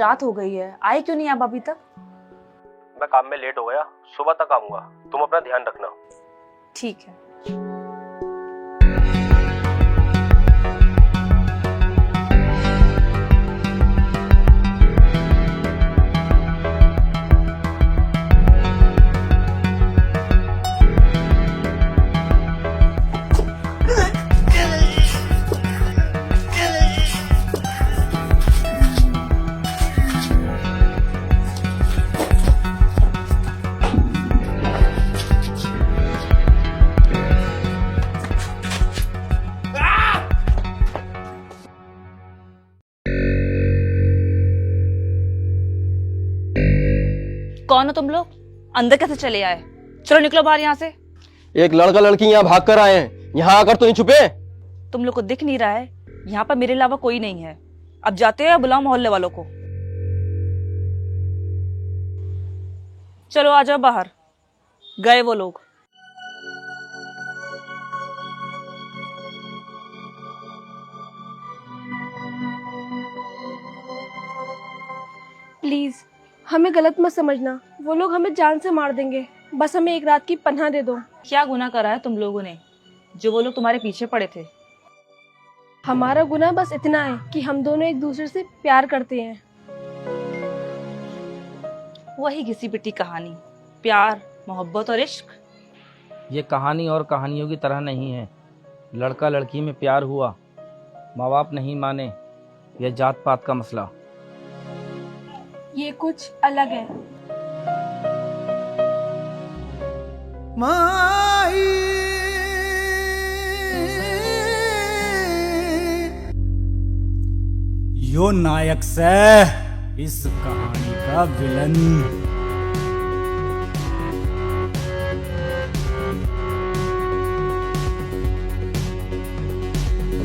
रात हो गई है, आए क्यों नहीं आप अभी तक? मैं काम में लेट हो गया, सुबह तक आऊंगा। तुम अपना ध्यान रखना। ठीक है। कौन हो तुम लोग? अंदर कैसे चले आए? चलो निकलो बाहर यहाँ से। एक लड़का लड़की यहाँ भाग कर आए हैं, यहाँ आकर तो नहीं छुपे? तुम लोग को दिख नहीं रहा है यहाँ पर मेरे अलावा कोई नहीं है। अब जाते हैं, बुलाओ मोहल्ले वालों को। चलो आ जाओ बाहर। गए वो लोग। प्लीज हमें गलत मत समझना, वो लोग हमें जान से मार देंगे। बस हमें एक रात की पनाह दे दो। क्या गुनाह करा है तुम लोगों ने जो वो लोग तुम्हारे पीछे पड़े थे? हमारा गुनाह बस इतना है कि हम दोनों एक दूसरे से प्यार करते हैं। वही घिसी पिटी कहानी, प्यार, मोहब्बत और इश्क। ये कहानी और कहानियों की तरह नहीं है। लड़का लड़की में प्यार हुआ, माँ बाप नहीं माने, यह जात पात का मसला। ये कुछ अलग है। यो नायक से इस कहानी का विलन।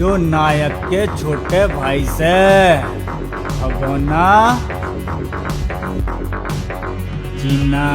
यो नायक के छोटे भाई से भगोना जीना।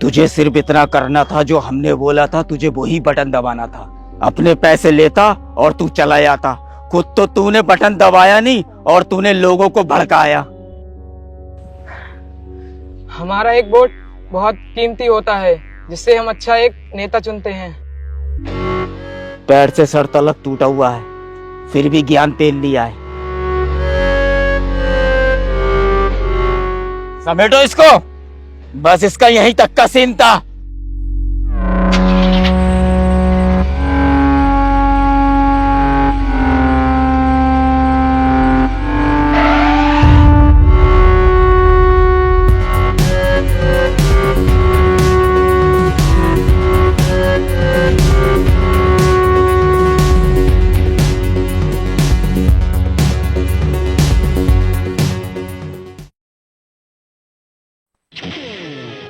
तुझे सिर्फ इतना करना था, जो हमने बोला था तुझे वही बटन दबाना था। अपने पैसे लेता और तू चला जाता। खुद तो तूने बटन दबाया नहीं और तूने लोगों को भड़काया। हमारा एक वोट बहुत कीमती होता है, जिससे हम अच्छा एक नेता चुनते हैं। पैर से सर तलक टूटा हुआ है, फिर भी ज्ञान तेल लिया है। समेटो इसको। बस इसका यहीं तक का सीन था।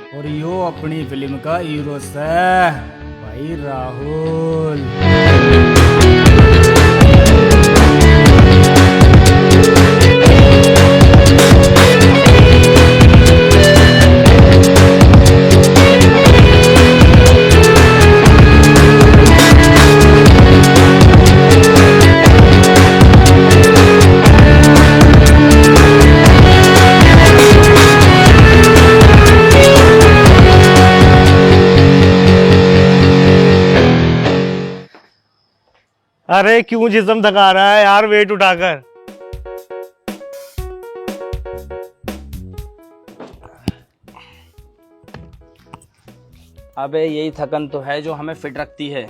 और यो अपनी फिल्म का हीरो से भाई राहुल। अरे क्यों जिस्म थका रहा है यार वेट उठाकर। अबे यही थकन तो है जो हमें फिट रखती है।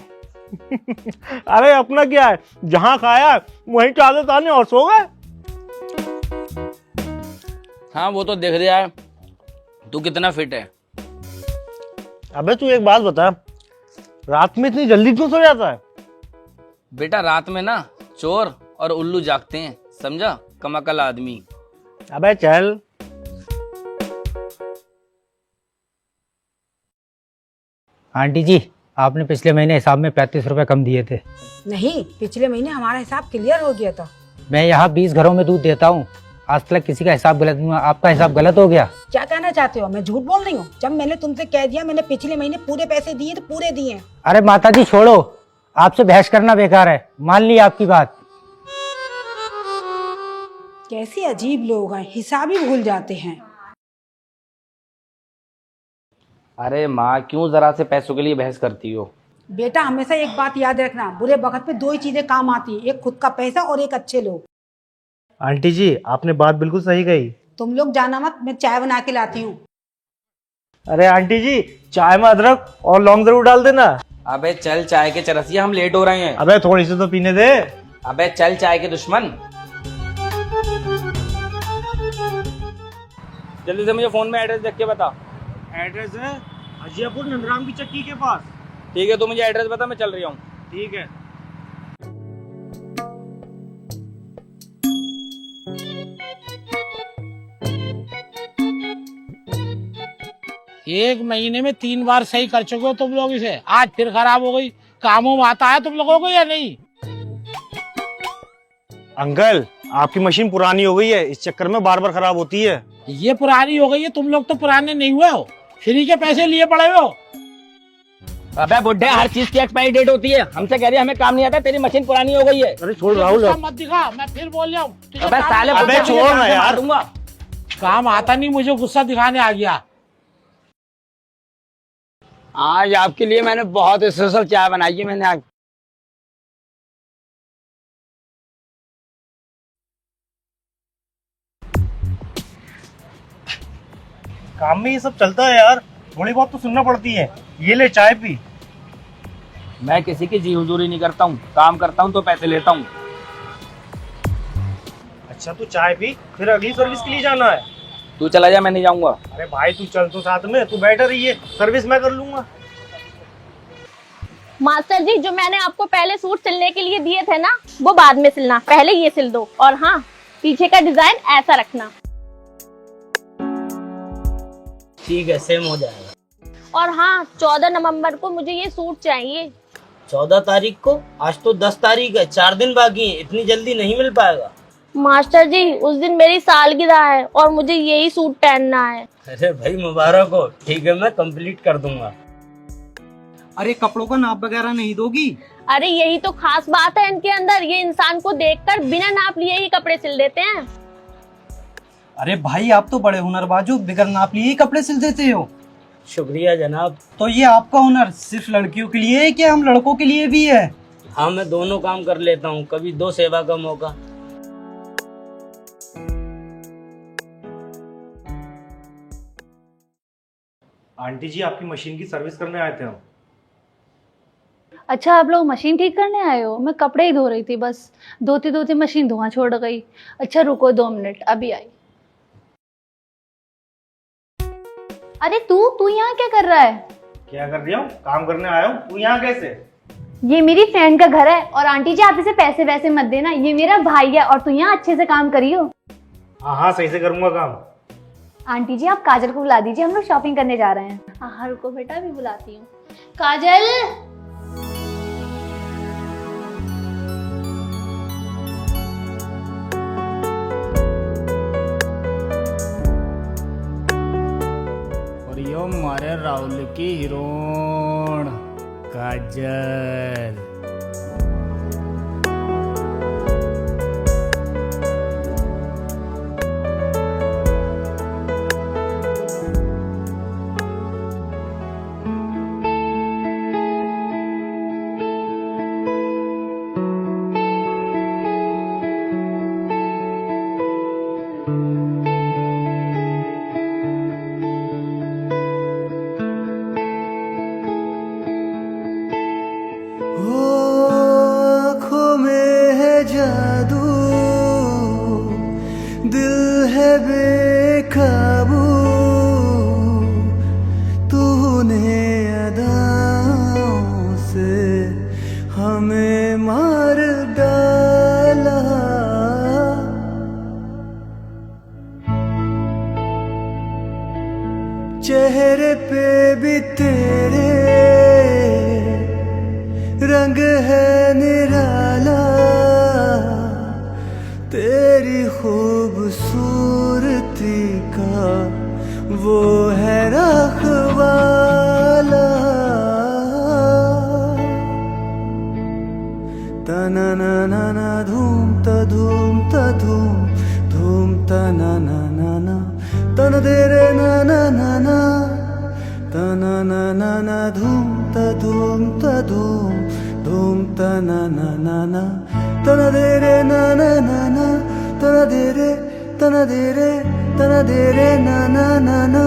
अरे अपना क्या है, जहां खाया वहीं चादर ताने और सो गए। हाँ वो तो दिख रहा है तू कितना फिट है। अबे तू एक बात बता, रात में इतनी जल्दी क्यों सो जाता है? बेटा रात में ना चोर और उल्लू जागते हैं, समझा, कमाकल आदमी। अबे चल। आंटी जी, आपने पिछले महीने हिसाब में 35 रुपए कम दिए थे। नहीं, पिछले महीने हमारा हिसाब क्लियर हो गया था। मैं यहाँ 20 घरों में दूध देता हूँ, आज तक किसी का हिसाब गलत नहीं हुआ, आपका हिसाब गलत हो गया। क्या कहना चाहते हो? मैं झूठ बोल रही हूँ? जब मैंने तुमसे कह दिया मैंने पिछले महीने पूरे पैसे दिए तो पूरे दिए। अरे माता जी छोड़ो, आपसे बहस करना बेकार है, मान ली आपकी बात। कैसे अजीब लोग हैं, हिसाब ही भूल जाते हैं। अरे माँ क्यों जरा से पैसों के लिए बहस करती हो? बेटा हमेशा एक बात याद रखना, बुरे वक्त पे दो ही चीजें काम आती है, एक खुद का पैसा और एक अच्छे लोग। आंटी जी आपने बात बिल्कुल सही कही। तुम लोग जाना मत, मैं चाय बना के लाती हूँ। अरे आंटी जी चाय में अदरक और लौंग जरूर डाल देना। अबे चल चाय के चरसिया, हम लेट हो रहे हैं। अबे थोड़ी सी तो पीने दे। अबे चल चाय के दुश्मन। जल्दी से मुझे फोन में एड्रेस देख के बता। एड्रेस है अजियापुर नंदराम की चक्की के पास। ठीक है, तू मुझे एड्रेस बता, मैं चल रही हूँ। ठीक है। एक महीने में 3 बार सही कर चुके हो तुम लोग इसे, आज फिर खराब हो गई। कामों में आता है तुम लोगों को या नहीं? अंकल आपकी मशीन पुरानी हो गई है, इस चक्कर में बार बार खराब होती है। ये पुरानी हो गई है, तुम लोग तो पुराने नहीं हुए हो, फ्री के पैसे लिए पड़े हो। अबे बुड्ढे, हर चीज की एक्सपायरी डेट होती है, हमसे कह रही है हमें काम नहीं आता, तेरी मशीन पुरानी हो गई है। अरे छोड़ राहुल। गुस्सा मत दिखा, मैं फिर बोल रहा हूँ। अबे साले अबे छोड़ ना यार। दूंगा। काम आता नहीं, मुझे गुस्सा दिखाने आ गया। आज आपके लिए मैंने बहुत स्पेशल चाय बनाई है मैंने आज। काम में ये सब चलता है यार, थोड़ी बहुत तो सुनना पड़ती है। ये ले चाय पी। मैं किसी की जी हुजूरी नहीं करता हूँ, काम करता हूँ तो पैसे लेता हूँ। अच्छा तू चाय पी, फिर अगली सर्विस के लिए जाना है। तू चला जा, मैं नहीं जाऊंगा। अरे भाई तू चल तो साथ में, तू बैठा रही है, सर्विस मैं कर लूंगा। मास्टर जी, जो मैंने आपको पहले सूट सिलने के लिए दिए थे ना, वो बाद में सिलना, पहले ये सिल दो। और हाँ, पीछे का डिजाइन ऐसा रखना। ठीक है, सेम हो जाएगा। और हाँ, 14 नवंबर को मुझे ये सूट चाहिए। 14 तारीख को? आज तो 10 तारीख है, 4 दिन बाकी है, इतनी जल्दी नहीं मिल पाएगा। मास्टर जी, उस दिन मेरी सालगिरह है और मुझे यही सूट पहनना है। अरे भाई मुबारक हो। ठीक है, मैं कंप्लीट कर दूंगा। अरे कपड़ों का नाप वगैरह नहीं दोगी? अरे यही तो खास बात है इनके अंदर, ये इंसान को देखकर बिना नाप लिए ही कपड़े सिल देते हैं। अरे भाई आप तो बड़े हुनरबाज हो, बिगर नाप लिए ही कपड़े सिल देते हो। शुक्रिया जनाब। तो ये आपका हुनर सिर्फ लड़कियों के लिए है क्या हम लड़कों के लिए भी है? हाँ, मैं दोनों काम कर लेता हूँ, कभी दो सेवा का मौका। आंटी जी आपकी मशीन की सर्विस करने आए थे हम। अच्छा, आप लोग मशीन ठीक करने आए हो? मैं कपड़े ही धो रही थी, बस धोते धोते मशीन धुआं छोड़ गई। अच्छा रुको 2 मिनट, अभी आई। अरे तू यहाँ क्या कर रहा है? क्या कर रही हूँ? काम करने आया हूँ। तू यहाँ कैसे? ये मेरी फ्रेंड का घर है और आंटी जी आप इसे पैसे वैसे मत देना, ये मेरा भाई है और तू यहाँ अच्छे से काम करियो। हाँ हाँ सही से करूंगा काम। आंटी जी आप काजल को बुला दीजिए, हम लोग शॉपिंग करने जा रहे हैं। हाँ रुको बेटा, अभी बुलाती हूँ। काजल, और यो मारे राहुल की हीरोइन काजल। ओ बेकाबू तूने अदाओं से हमें मार डाला। चेहरे पे भी तेरे रंग है निराला, तेरी खूबसूरती का वो है रखवाला। तना ना ना ना धूम ता धूम ता धूम धूम तना ना ना ना तन दे रे ना ना ना ना तना ना ना ना धूम ता धूम ता धूम धूम तना ना ना ना तना दे रे ना ना ना ना तना दे रे तना दे रे तना दे रे ना ना ना ना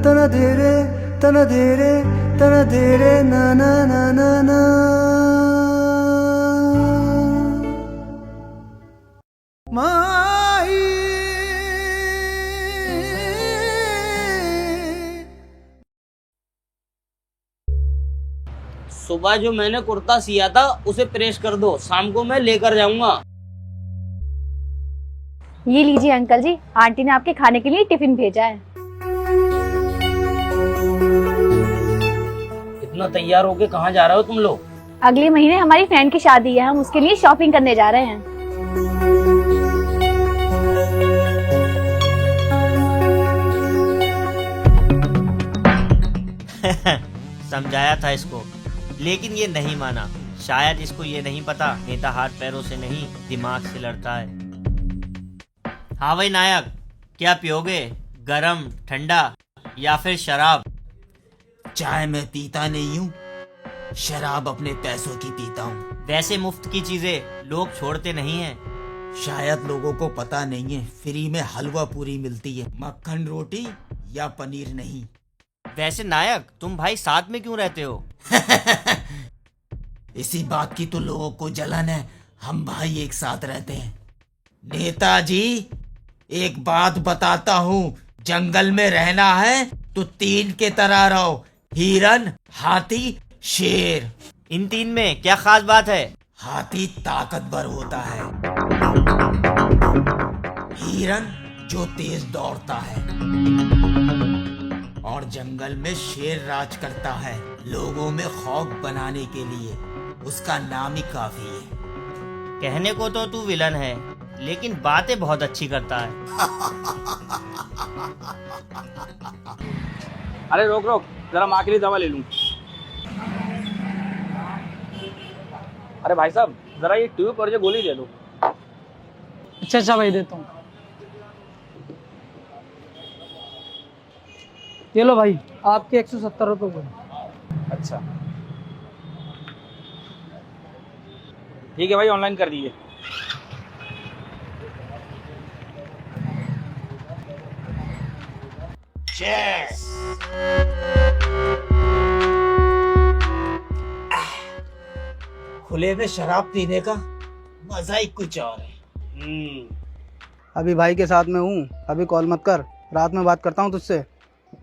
तना दे रे तना दे रे तना दे रे ना ना ना ना ना। माही सुबह जो मैंने कुर्ता सिया था उसे प्रेस कर दो, शाम को मैं लेकर जाऊंगा। ये लीजिए अंकल जी, आंटी ने आपके खाने के लिए टिफिन भेजा है। इतना तैयार होके कहाँ जा रहे हो तुम लोग? अगले महीने हमारी फ्रेंड की शादी है, हम उसके लिए शॉपिंग करने जा रहे हैं। समझाया था इसको, लेकिन ये नहीं माना। शायद इसको ये नहीं पता नेता हाथ पैरों से नहीं दिमाग से लड़ता है। हाँ भाई नायक, क्या पियोगे? गरम, ठंडा या फिर शराब? चाय मैं पीता नहीं हूँ, शराब अपने पैसों की पीता हूँ। वैसे मुफ्त की चीजें लोग छोड़ते नहीं हैं। शायद लोगों को पता नहीं है, फ्री में हलवा पूरी मिलती है, मक्खन रोटी या पनीर नहीं। वैसे नायक, तुम भाई साथ में क्यों रहते हो? इसी बात की तो लोगों को जलन है, हम भाई एक साथ रहते हैं। नेताजी, एक बात बताता हूँ, जंगल में रहना है तो 3 के तरह रहो, हिरन, हाथी, शेर। इन 3 में क्या खास बात है? हाथी ताकतवर होता है, हिरन जो तेज दौड़ता है, और जंगल में शेर राज करता है। लोगों में खौफ बनाने के लिए उसका नाम ही काफी है। कहने को तो तू विलन है, लेकिन बातें बहुत अच्छी करता है। अरे रोक रोक, जरा माँ के लिए दवा ले लूं। अरे भाई साहब, जरा ये ट्यूब और ये गोली दे दो। अच्छा अच्छा भाई, देता हूँ। ये लो भाई, आपके 170 रुपये बोलो। अच्छा ठीक है भाई, ऑनलाइन कर दीजिए। खुले में शराब पीने का मजा ही कुछ और है। अभी भाई के साथ में हूँ, अभी कॉल मत कर, रात में बात करता हूँ तुझसे।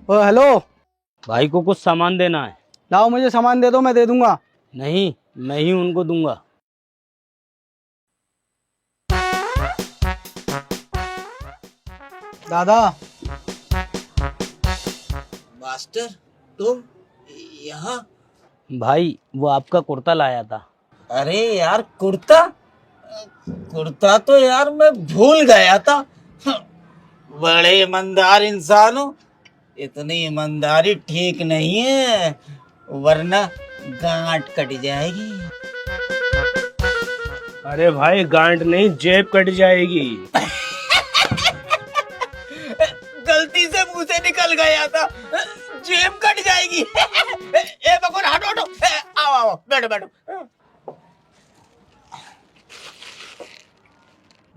ओ हेलो भाई को कुछ सामान देना है। लाओ, मुझे सामान दे दो, मैं दे दूंगा। नहीं, मैं ही उनको दूंगा। दादा। मास्टर, तुम यहाँ? भाई वो आपका कुर्ता लाया था। अरे यार, कुर्ता कुर्ता तो यार मैं भूल गया था। बड़े ईमानदार इंसान हो, इतनी ईमानदारी ठीक नहीं है, वरना गांठ कट जाएगी। अरे भाई, गांठ नहीं, जेब कट जाएगी। गलती से मुंह से निकल गया था, जेब कट जाएगी। ए बकौर, हटो हटो, आओ आओ, बैठो बैठो।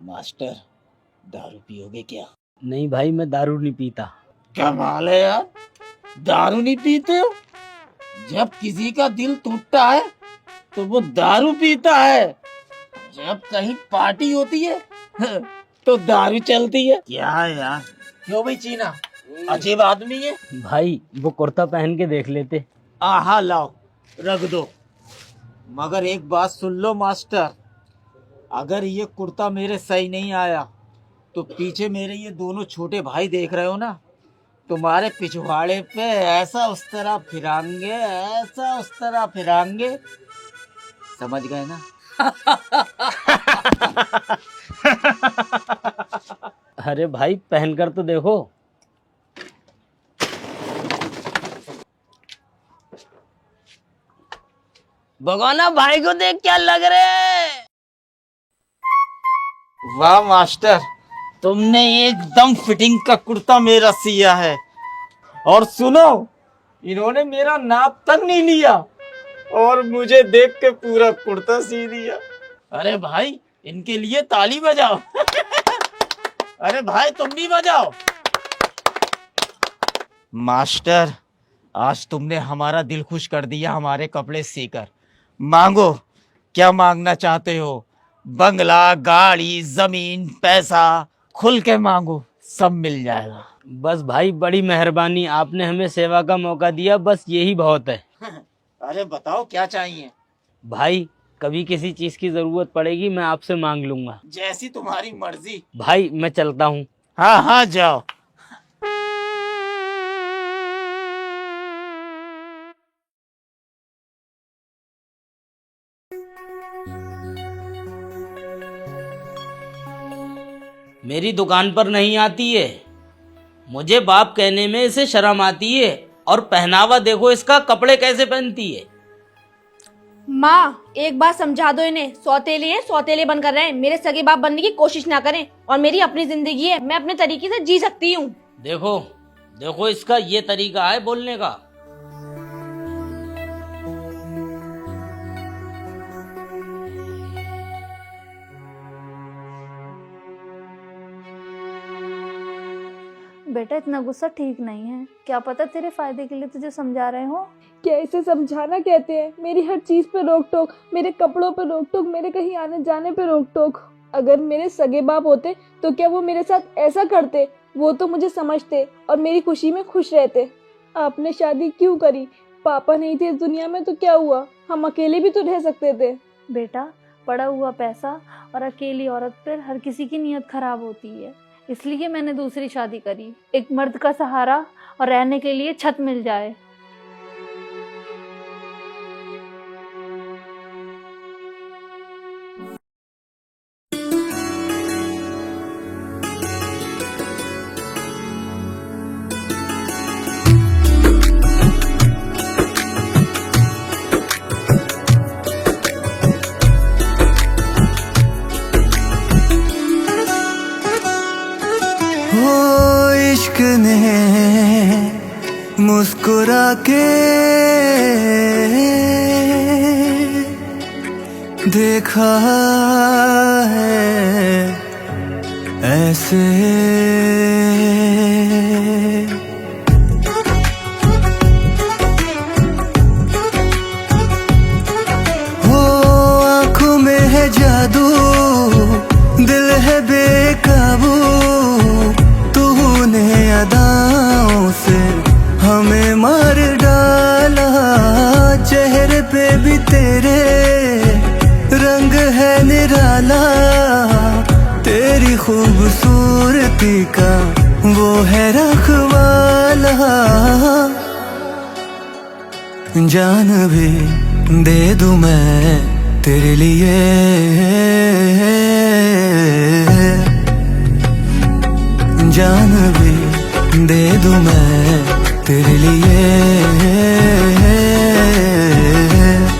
मास्टर, दारू पियोगे क्या? नहीं भाई, मैं दारू नहीं पीता। कमाल है यार, दारू नहीं पीते हो? जब किसी का दिल टूटता है तो वो दारू पीता है, जब कहीं पार्टी होती है तो दारू चलती है। क्या यार, क्यों भाई चीना, अजीब आदमी है। भाई वो कुर्ता पहन के देख लेते। आहा लाओ, रख दो। मगर एक बात सुन लो मास्टर, अगर ये कुर्ता मेरे सही नहीं आया तो पीछे मेरे ये दोनों छोटे भाई देख रहे हो ना, तुम्हारे पिछवाड़े पे ऐसा उस तरह फिरांगे, ऐसा उस तरह फिरांगे, समझ गए ना। अरे भाई पहन कर तो देखो। भगवाना भाई को देख क्या लग रहे। वाह मास्टर, तुमने एकदम फिटिंग का कुर्ता मेरा सिया है। और सुनो, इन्होंने मेरा नाप तक नहीं लिया और मुझे देख के पूरा कुर्ता सी दिया। अरे भाई इनके लिए ताली बजाओ। अरे भाई तुम भी बजाओ। मास्टर, आज तुमने हमारा दिल खुश कर दिया हमारे कपड़े सीकर। मांगो, क्या मांगना चाहते हो? बंगला, गाड़ी, जमीन, पैसा, खुल के मांगो, सब मिल जाएगा। बस भाई बड़ी मेहरबानी, आपने हमें सेवा का मौका दिया, बस यही बहुत है। अरे बताओ क्या चाहिए? भाई कभी किसी चीज की जरूरत पड़ेगी मैं आपसे मांग लूंगा। जैसी तुम्हारी मर्जी। भाई मैं चलता हूँ। हाँ हाँ जाओ। मेरी दुकान पर नहीं आती है, मुझे बाप कहने में इसे शर्म आती है। और पहनावा देखो इसका, कपड़े कैसे पहनती है। माँ एक बात समझा दो इन्हें, सौतेले हैं, सौतेले बनकर रहे, मेरे सगे बाप बनने की कोशिश ना करें। और मेरी अपनी जिंदगी है, मैं अपने तरीके से जी सकती हूँ। देखो देखो इसका ये तरीका है बोलने का। बेटा इतना गुस्सा ठीक नहीं है, क्या पता तेरे फायदे के लिए तुझे समझा रहे हो। क्या इसे समझाना कहते हैं? मेरी हर चीज पे रोक टोक, मेरे कपड़ों पे रोक टोक, मेरे कहीं आने जाने पे रोक टोक। अगर मेरे सगे बाप होते तो क्या वो मेरे साथ ऐसा करते? वो तो मुझे समझते और मेरी खुशी में खुश रहते। आपने शादी क्यों करी? पापा नहीं थे इस दुनिया में तो क्या हुआ, हम अकेले भी तो रह सकते थे। बेटा पड़ा हुआ पैसा और अकेली औरत पर हर किसी की नीयत खराब होती है, इसलिए मैंने दूसरी शादी करी। एक मर्द का सहारा और रहने के लिए छत मिल जाए। इश्क ने मुस्कुरा के देखा है ऐसे, हो आँखों में है जादू, दिल है बेकाबू, तूने अदाओं से हमें मार डाला। चेहरे पे भी तेरे रंग है निराला, तेरी खूबसूरती का वो है रखवाला। जान भी दे दूं मैं तेरे लिए, जान भी दे दूं मैं तेरे लिए।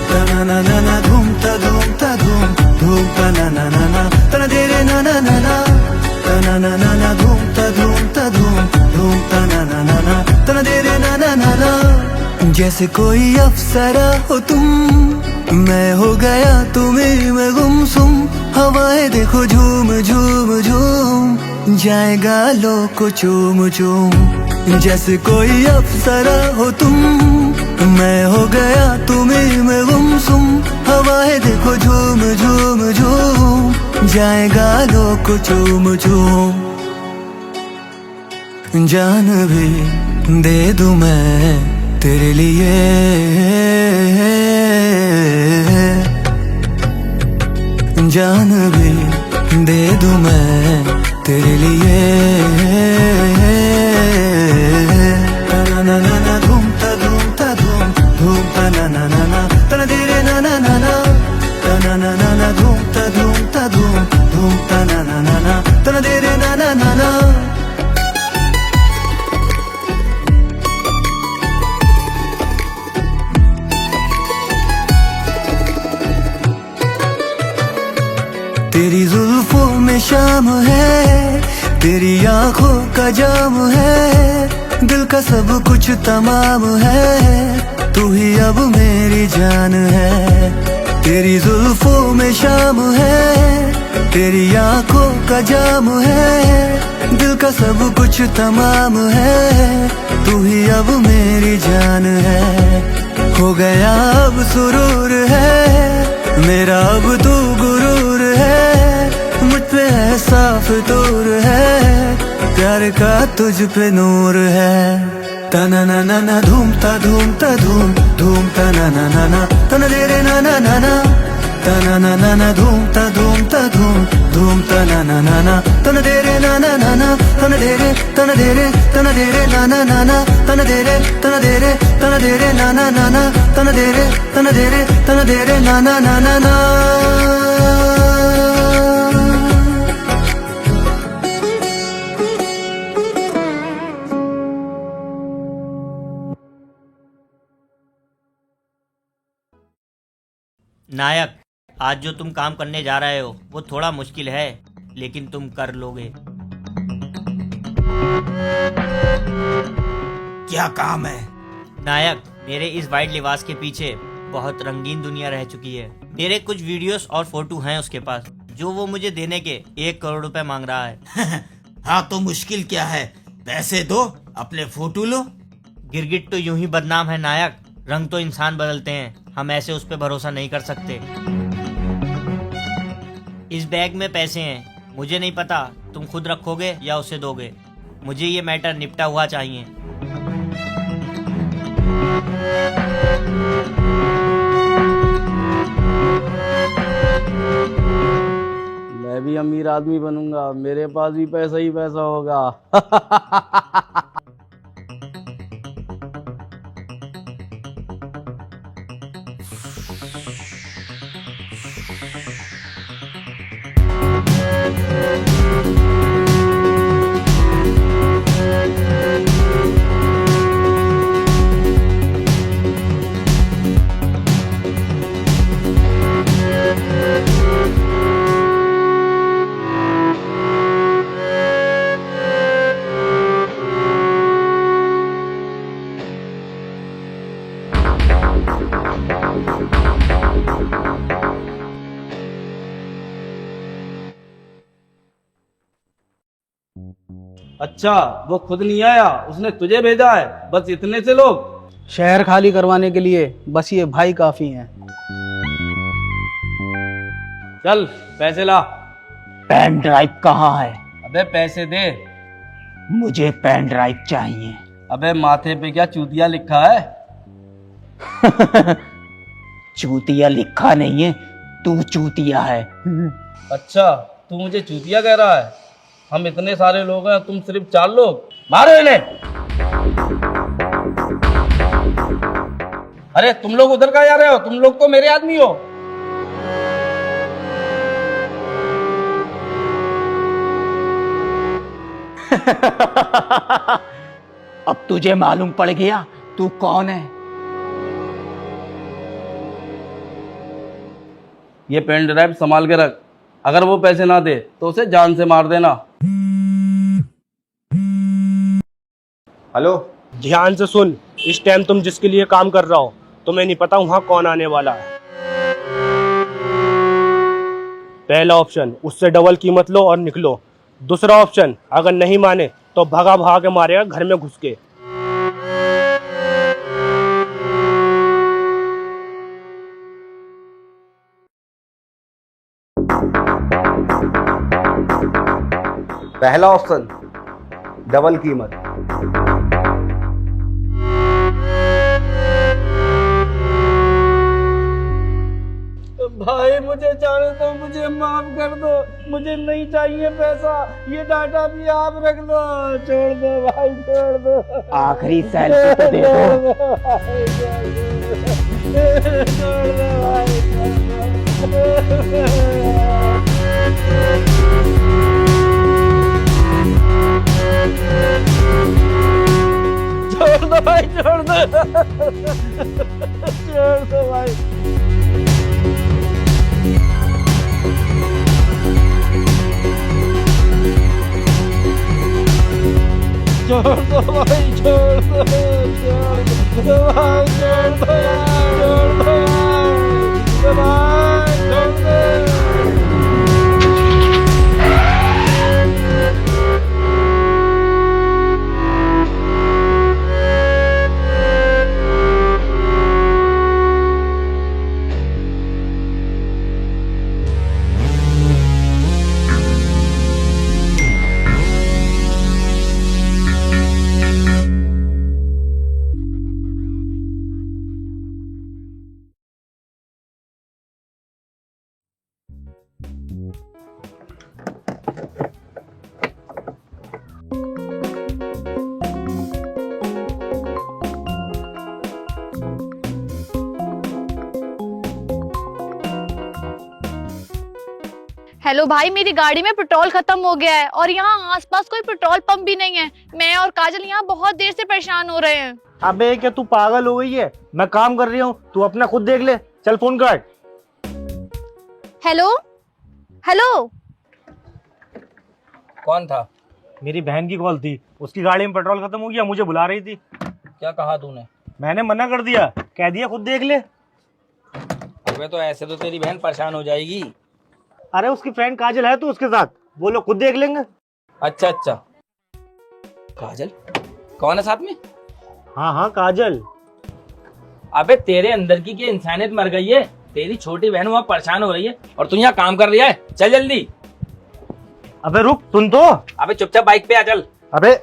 ना ना ना ना धूम ता धूम ता धूम धूम ता ना ना ना ना तना दे रे ना ना ना ना ना ना ना ना धूम ता धूम ता धूम धूम ता ना ना ना ना तना दे रे ना ना ना ना। जैसे कोई अप्सरा हो तुम, मैं हो गया तुम्हें में गुमसुम। हवाएं देखो झूम झूम झूम, जाएगा लो को चूम चूम। जैसे कोई अप्सरा हो तुम, मैं हो गया तुम्हें में गुमसुम। हवाएं देखो झूम झूम झूम, जाएगा लो को चूम चूम। जान भी दे दूं मैं तेरे लिए, जान भी दे दूं मैं तेरे लिए। ना ना ना ना धूम ता धूम ता धूम धूम ता ना ना ना ना तना दे रे ना ना ना ना ना ना ना ना धूम ता धूम ता धूम धूम ता ना ना ना ना तना दे रे ना ना ना ना। तेरी जुल्फों में शाम है, तेरी आंखों का जाम है, दिल का सब कुछ तमाम है, तू ही अब मेरी जान है। तेरी जुल्फों में शाम है, तेरी आंखों का जाम है, दिल का सब कुछ तमाम है, तू ही अब मेरी जान है। हो गया अब सुरूर है मेरा, अब तू गुरूर है, मुझ पे है साफ दूर है, प्यार का तुझ पे नूर है। तना ना ना ना धूम ता धूम ता धूम धूम ता ना ना ना ना तना दे रे ना ना ना ना तना ना ना ना धूम ता धूम धूम ता ना ना ना ना तना दे रे ना ना ना ना तना दे रे तना दे रे तना दे रे ना ना ना ना तना दे रे तना दे रे तना दे रे ना ना ना ना तना दे रे तना दे रे तना दे रे ना ना ना ना ना। नायक, आज जो तुम काम करने जा रहे हो वो थोड़ा मुश्किल है, लेकिन तुम कर लोगे। क्या काम है? नायक, मेरे इस वाइट लिबास के पीछे बहुत रंगीन दुनिया रह चुकी है। मेरे कुछ वीडियोस और फोटो हैं उसके पास, जो वो मुझे देने के 1 करोड़ रुपए मांग रहा है। हाँ तो मुश्किल क्या है, पैसे दो, अपने फोटो लो। गिरगिट तो यूं ही बदनाम है नायक, रंग तो इंसान बदलते हैं, हम ऐसे उस पर भरोसा नहीं कर सकते। इस बैग में पैसे हैं, मुझे नहीं पता तुम खुद रखोगे या उसे दोगे, मुझे ये मैटर निपटा हुआ चाहिए। मैं भी अमीर आदमी बनूंगा, मेरे पास भी पैसा ही पैसा होगा। अच्छा, वो खुद नहीं आया, उसने तुझे भेजा है, बस इतने से लोग? शहर खाली करवाने के लिए बस ये भाई काफी हैं। चल पैसे ला। पेन ड्राइव कहाँ है? अबे पैसे दे। मुझे पेन ड्राइव चाहिए। अबे माथे पे क्या चूतिया लिखा है? चूतिया लिखा नहीं है, तू चूतिया है। अच्छा, तू मुझे चूतिया कह रहा है? हम इतने सारे लोग हैं, तुम सिर्फ 4 लोग। मारो इन्हें। अरे तुम लोग उधर कहाँ जा रहे हो? तुम लोग तो मेरे आदमी हो। अब तुझे मालूम पड़ गया तू कौन है? ये पेन ड्राइव संभाल के रख, अगर वो पैसे ना दे तो उसे जान से मार देना। हेलो, ध्यान से सुन, इस टाइम तुम जिसके लिए काम कर रहा हो तुम्हें नहीं पता वहां कौन आने वाला है। पहला ऑप्शन, उससे डबल कीमत लो और निकलो। दूसरा ऑप्शन, अगर नहीं माने तो भगा भगा के मारेगा घर में घुस के। पहला ऑप्शन, डबल कीमत। भाई मुझे जाने दो, मुझे माफ कर दो, मुझे नहीं चाहिए पैसा, ये डाटा भी आप रख लो। छोड़ दो भाई, छोड़ दो। आखिरी सैलरी तो दे दो। छोड़ दो भाई, छोड़ दो भाई, छोड़ दो, छोड़ दो भाई। छोड़ दो भाई, छोड़ दो, छोड़ दो भाई, छोड़ दो भाई, छोड़ दो भाई, छोड़ दो। हेलो भाई, मेरी गाड़ी में पेट्रोल खत्म हो गया है और यहाँ आसपास कोई पेट्रोल पंप भी नहीं है। मैं और काजल यहाँ बहुत देर से परेशान हो रहे हैं। अबे क्या तू पागल हो गई है? मैं काम कर रही हूँ, तू अपना खुद देख ले। चल फोन काट। Hello hello. कौन था? मेरी बहन की कॉल थी, उसकी गाड़ी में पेट्रोल खत्म हो गया, मुझे बुला रही थी। क्या कहा तूने? मैंने मना कर दिया, कह दिया खुद देख ले। अबे तो ऐसे तो तेरी बहन परेशान हो जाएगी। अरे उसकी फ्रेंड काजल है तो उसके साथ, वो लोग खुद देख लेंगे। अच्छा अच्छा, काजल कौन है साथ में? हाँ हाँ काजल। अबे तेरे अंदर की क्या इंसानियत मर गई है? तेरी छोटी बहन वहाँ परेशान हो रही है और तू यहाँ काम कर रहा है। चल जल्दी। अबे रुक, सुन तो। अबे चुपचाप बाइक पे आ चल। अबे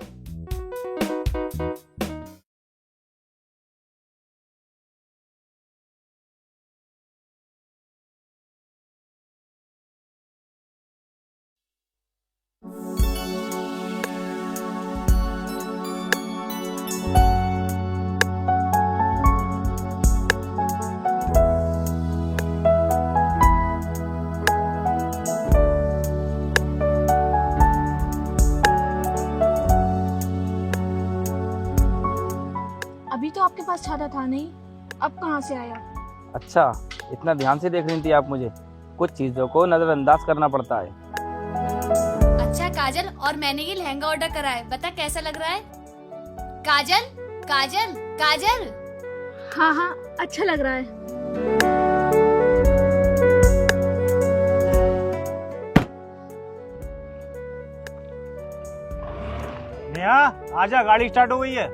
अभी तो आपके पास छाता था नहीं, अब कहाँ से आया? अच्छा, इतना ध्यान से देख रही थी आप मुझे? कुछ चीजों को नजरअंदाज करना पड़ता है। अच्छा काजल, और मैंने ये लहंगा ऑर्डर करा है, बता कैसा लग रहा है? काजल काजल काजल। हाँ हाँ, अच्छा लग रहा है। नेहा आजा, गाड़ी स्टार्ट हो गई है।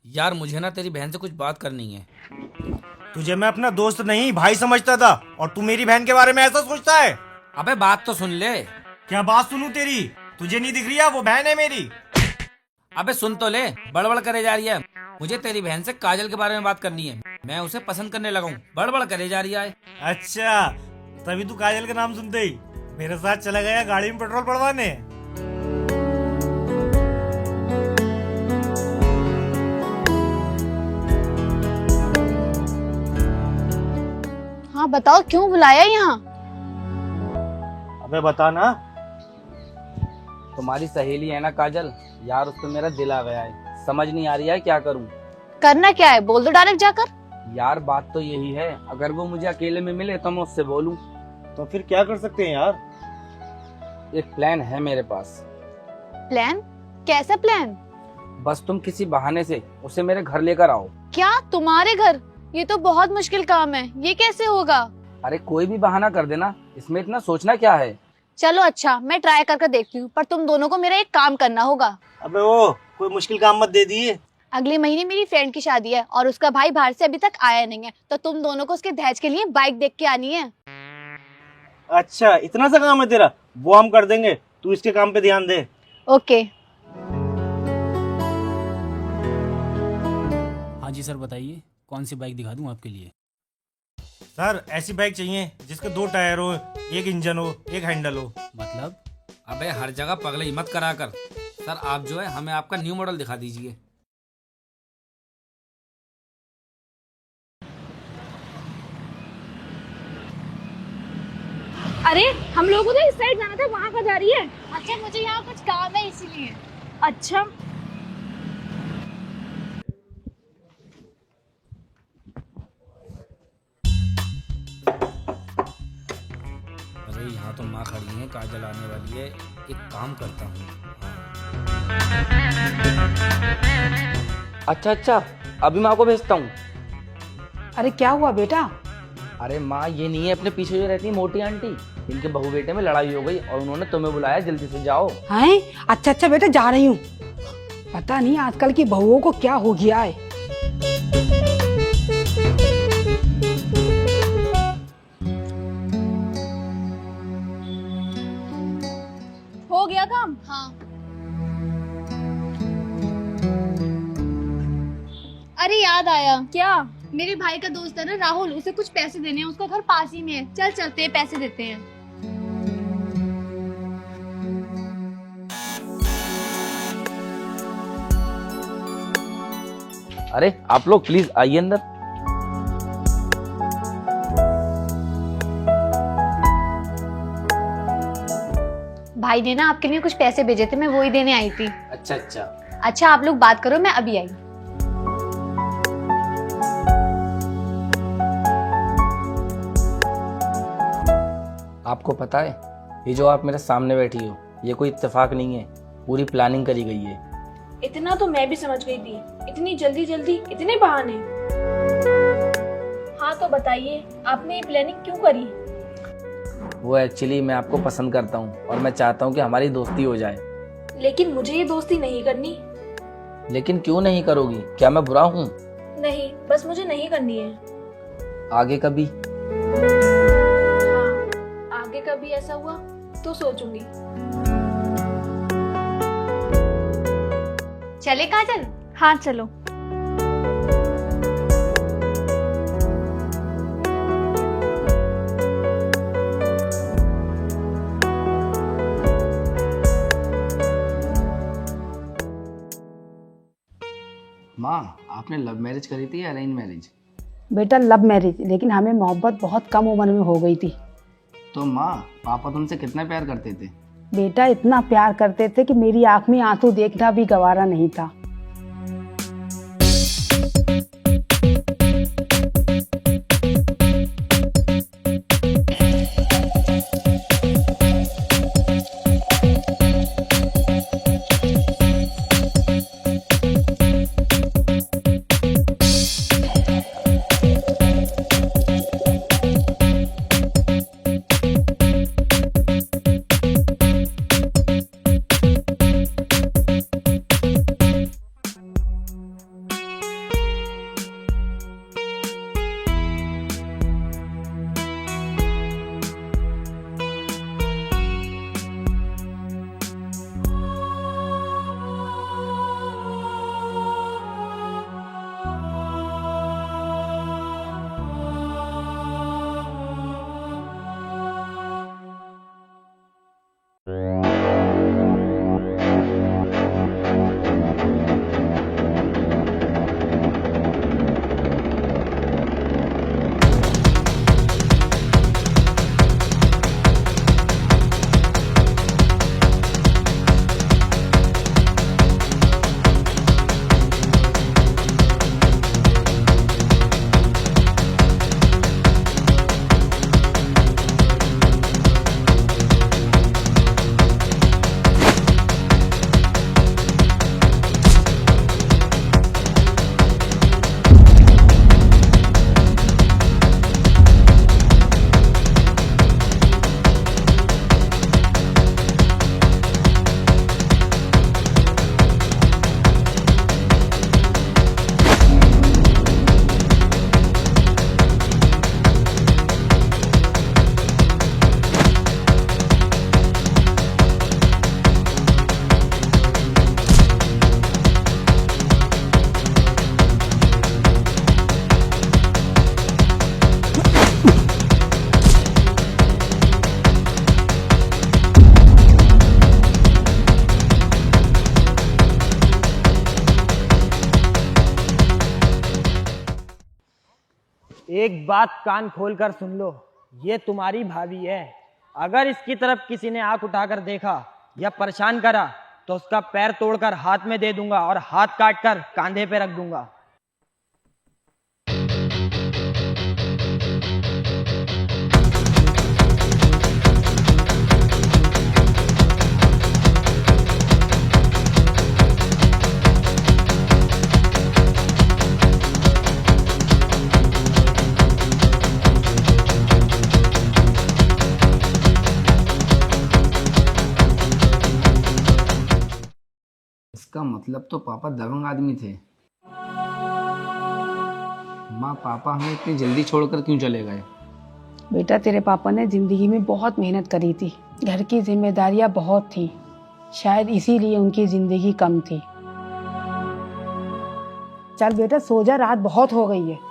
यार मुझे ना तेरी बहन से कुछ बात करनी है। तुझे मैं अपना दोस्त नहीं भाई समझता था, और तू मेरी बहन के बारे में ऐसा सोचता है? अबे बात तो सुन ले। क्या बात सुनूं तेरी? तुझे नहीं दिख रही है वो बहन है मेरी? अबे सुन तो ले, बड़बड़ करे जा रही है। मुझे तेरी बहन से काजल के बारे में बात करनी है। मैं उसे पसंद करने लगा हूँ, बड़बड़ करे जा रही है। अच्छा, तभी तू काजल का नाम सुनते ही मेरे साथ चला गया गाड़ी में पेट्रोल पड़वाने। हाँ बताओ, क्यों बुलाया यहाँ? अबे बता ना। तुम्हारी सहेली है ना काजल, यार उस पे मेरा दिल आ गया है। समझ नहीं आ रही है क्या करूं। करना क्या है, बोल दो डायरेक्ट जाकर। यार बात तो यही है, अगर वो मुझे अकेले में मिले तो मैं उससे बोलूं। तो फिर क्या कर सकते हैं यार? एक प्लान है मेरे पास। प्लान? कैसा प्लान? बस तुम किसी बहाने से उसे मेरे घर लेकर आओ। क्या तुम्हारे घर? ये तो बहुत मुश्किल काम है, ये कैसे होगा? अरे कोई भी बहाना कर देना, इसमें इतना सोचना क्या है। चलो अच्छा, मैं ट्राई करके देखती हूँ, पर तुम दोनों को मेरा एक काम करना होगा। अबे वो कोई मुश्किल काम मत दे दिए। अगले महीने मेरी फ्रेंड की शादी है और उसका भाई बाहर से अभी तक आया नहीं है, तो तुम दोनों को उसके दहेज के लिए बाइक देख के आनी है। अच्छा इतना सा काम है तेरा, वो हम कर देंगे, तू इसके काम पे ध्यान दे। ओके। हाँ जी सर बताइए, कौन सी बाइक दिखा दूँ आपके लिए? सर ऐसी बाइक चाहिए जिसके 2 टायर हो, एक इंजन हो, एक हैंडल हो। मतलब? अबे हर जगह पगले मत करा कर। सर आप जो है हमें आपका न्यू मॉडल दिखा दीजिए। अरे हम लोगों को तो इस साइड जाना था, वहाँ का जा रही है? अच्छा मुझे यहाँ कुछ काम है इसीलिए। अच्छा अरे यहाँ तो माँ खड़ी है, काजल आने वाली है। एक काम करता हूँ। अच्छा अभी माँ को भेजता हूँ। अरे क्या हुआ बेटा? अरे माँ ये नहीं है अपने पीछे जो रहती है मोटी आंटी, इनके बहू बेटे में लड़ाई हो गई और उन्होंने तुम्हें बुलाया, जल्दी से जाओ। हैं? अच्छा बेटा जा रही हूँ। पता नहीं आजकल की बहुओं को क्या हो गया है। हो गया काम? हाँ। अरे याद आया। क्या? मेरे भाई का दोस्त है ना राहुल, उसे कुछ पैसे देने हैं, उसका घर पास ही में है। चल चलते हैं, पैसे देते हैं। अरे आप लोग प्लीज आइए अंदर। भाई ने ना आपके लिए कुछ पैसे भेजे थे, मैं वो ही देने आई थी। अच्छा आप लोग बात करो, मैं अभी आई। आपको पता है ये जो आप मेरे सामने बैठी हो, ये कोई इत्तेफाक नहीं है, पूरी प्लानिंग करी गई है। इतना तो मैं भी समझ गई थी, इतनी जल्दी इतने बहाने। हाँ तो बताइए, आपने ये प्लानिंग क्यों करी? वो एक्चुअली मैं आपको पसंद करता हूँ और मैं चाहता हूँ कि हमारी दोस्ती हो जाए। लेकिन मुझे ये दोस्ती नहीं करनी। लेकिन क्यों नहीं करोगी? क्या मैं बुरा हूँ? नहीं, बस मुझे नहीं करनी है। आगे कभी? हाँ, आगे कभी ऐसा हुआ तो सोचूंगी। चले काजल? हाँ चलो। माँ आपने लव मैरिज करी थी या अरेंज मैरिज? बेटा लव मैरिज, लेकिन हमें मोहब्बत बहुत कम उम्र में हो गई थी। तो माँ पापा तुमसे कितना प्यार करते थे? बेटा इतना प्यार करते थे कि मेरी आंख में आंसू देखना भी गवारा नहीं था। एक बात कान खोलकर सुन लो, ये तुम्हारी भाभी है। अगर इसकी तरफ किसी ने आंख उठाकर देखा या परेशान करा तो उसका पैर तोड़कर हाथ में दे दूंगा और हाथ काटकर कांधे पे रख दूंगा। इसका मतलब तो पापा दबंग आदमी थे। माँ, पापा हमें इतनी जल्दी छोड़कर क्यों चले गए? बेटा, तेरे पापा ने जिंदगी में बहुत मेहनत करी थी, घर की जिम्मेदारियां बहुत थी, शायद इसीलिए उनकी जिंदगी कम थी। चल बेटा सो जा, रात बहुत हो गई है।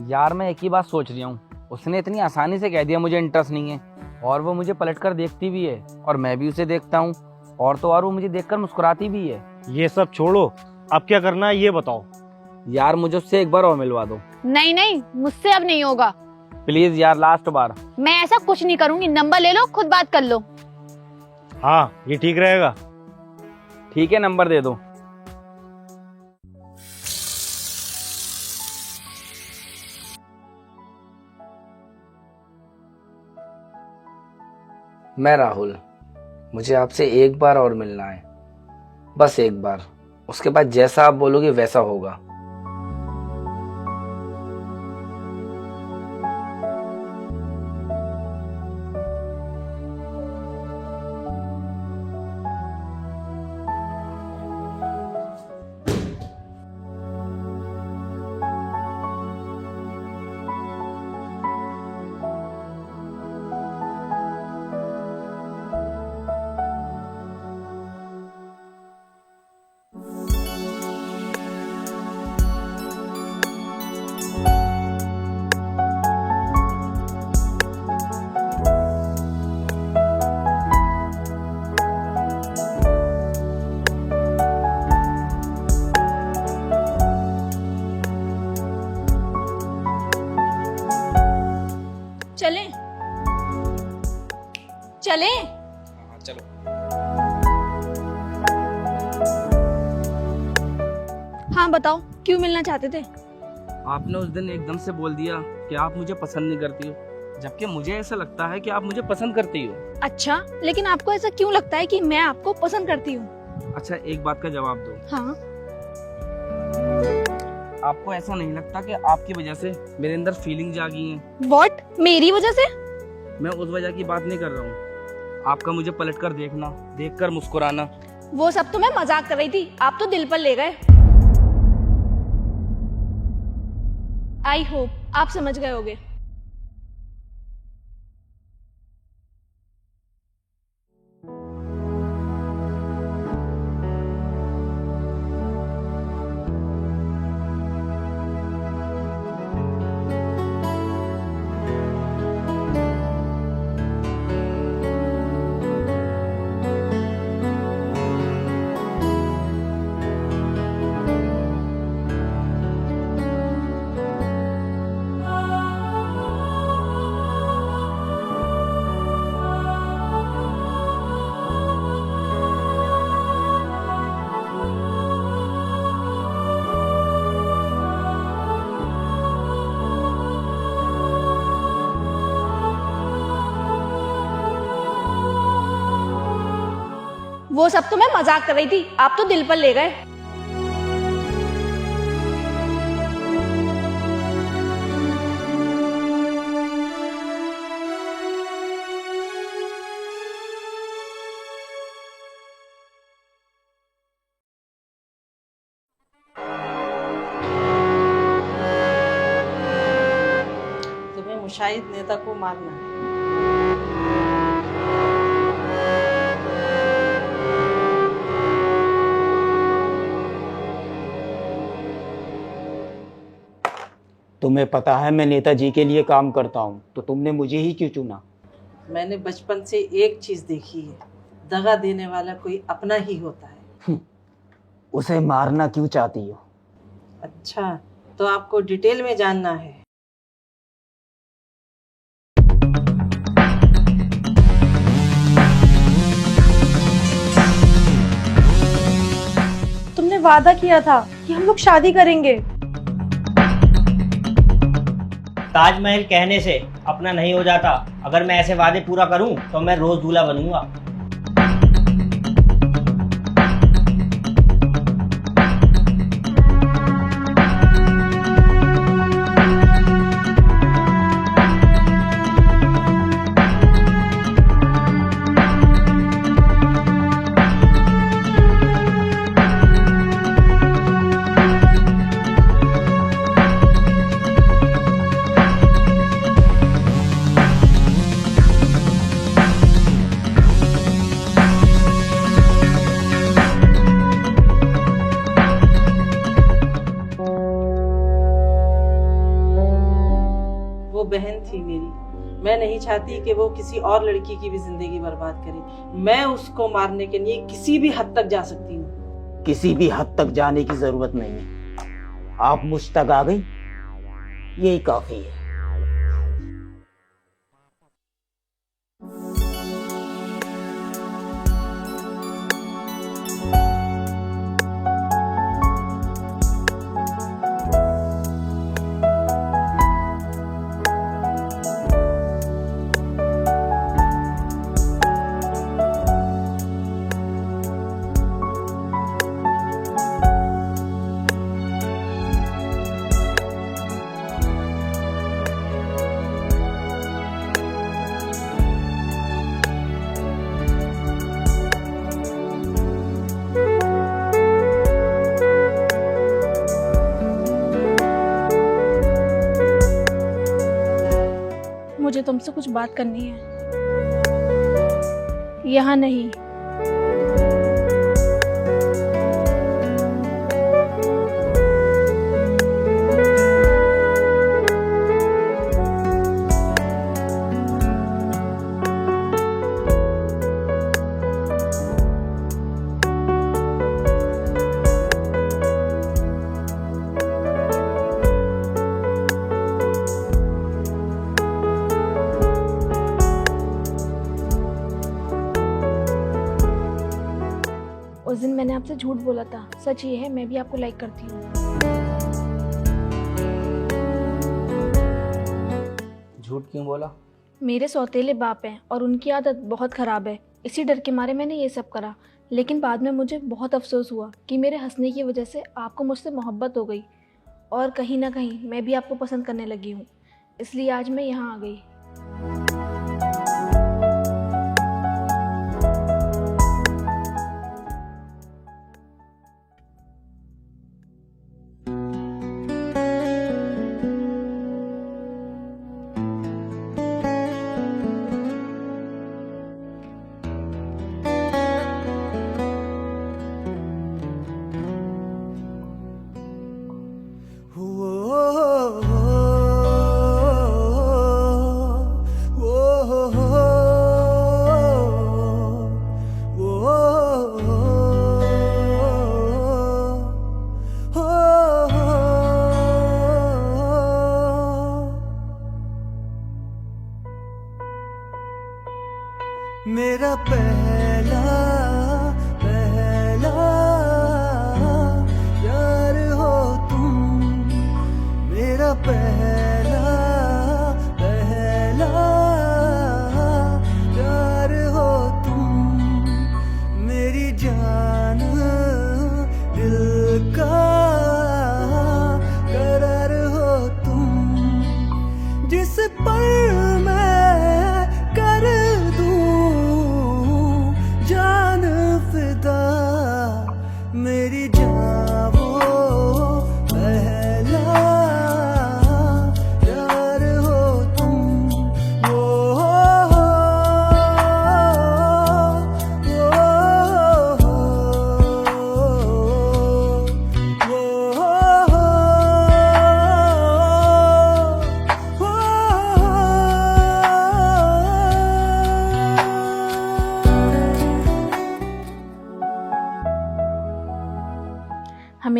यार मैं एक ही बात सोच रहा हूँ, उसने इतनी आसानी से कह दिया मुझे इंटरेस्ट नहीं है, और वो मुझे पलटकर देखती भी है और मैं भी उसे देखता हूँ, और तो और वो मुझे देखकर मुस्कुराती भी है। ये सब छोड़ो, अब क्या करना है ये बताओ। यार मुझे उससे एक बार और मिलवा दो। नहीं नहीं, मुझसे अब नहीं होगा। प्लीज यार, लास्ट बार। मैं ऐसा कुछ नहीं करूंगी, नंबर ले लो, खुद बात कर लो। हाँ ये ठीक रहेगा। ठीक है, नंबर दे दो। मैं राहुल, मुझे आपसे एक बार और मिलना है, बस एक बार। उसके बाद जैसा आप बोलोगे वैसा होगा। चलें? चलें? चलो। हाँ बताओ, क्यों मिलना चाहते थे? आपने उस दिन एकदम से बोल दिया कि आप मुझे पसंद नहीं करती हो, जबकि मुझे ऐसा लगता है कि आप मुझे पसंद करती हो। अच्छा, लेकिन आपको ऐसा क्यों लगता है कि मैं आपको पसंद करती हूँ? अच्छा, एक बात का जवाब दो। हाँ। आपको ऐसा नहीं लगता कि आपकी वजह से मेरे अंदर फीलिंग जागी हैं? What? मेरी वजह से? मैं उस वजह की बात नहीं कर रहा हूँ, आपका मुझे पलटकर देखना, देखकर मुस्कुराना। वो सब तो मैं मजाक कर रही थी, आप तो दिल पर ले गए। आई होप आप समझ गए होगे। वो सब तो मैं मजाक कर रही थी, आप तो दिल पर ले गए। तुम्हें मुशाहिद नेता को मारना है। तुम्हें पता है मैं नेताजी के लिए काम करता हूँ, तो तुमने मुझे ही क्यों चुना? मैंने बचपन से एक चीज देखी है, दगा देने वाला कोई अपना ही होता है। उसे मारना क्यों चाहती हो? अच्छा, तो आपको डिटेल में जानना है। तुमने वादा किया था कि हम लोग शादी करेंगे। ताजमहल कहने से अपना नहीं हो जाता। अगर मैं ऐसे वादे पूरा करूं तो मैं रोज दूल्हा बनूंगा। वो बहन थी मेरी, मैं नहीं चाहती कि वो किसी और लड़की की भी जिंदगी बर्बाद करे। मैं उसको मारने के लिए किसी भी हद तक जा सकती हूँ। किसी भी हद तक जाने की जरूरत नहीं है। आप मुझ तक आ गई, यही काफी है। मुझे तुमसे कुछ बात करनी है। यहाँ नहीं। उस दिन मैंने आपसे झूठ बोला था। सच ये है, मैं भी आपको लाइक करती हूँ। झूठ क्यों बोला? मेरे सौतेले बाप हैं और उनकी आदत बहुत ख़राब है। इसी डर के मारे मैंने ये सब करा। लेकिन बाद में मुझे बहुत अफसोस हुआ कि मेरे हंसने की वजह से आपको मुझसे मोहब्बत हो गई और कहीं ना कहीं मैं भी आपको पसंद करने लगी हूँ। इसलिए आज मैं यहाँ आ गई। मेरा पहला पहला यार हो तुम, मेरा पहला पहला यार हो तुम, मेरी जान दिल का करार हो तुम, जिस पर मैं कर जान फिदा, मेरी जान वो पहला यार हो तुम, वो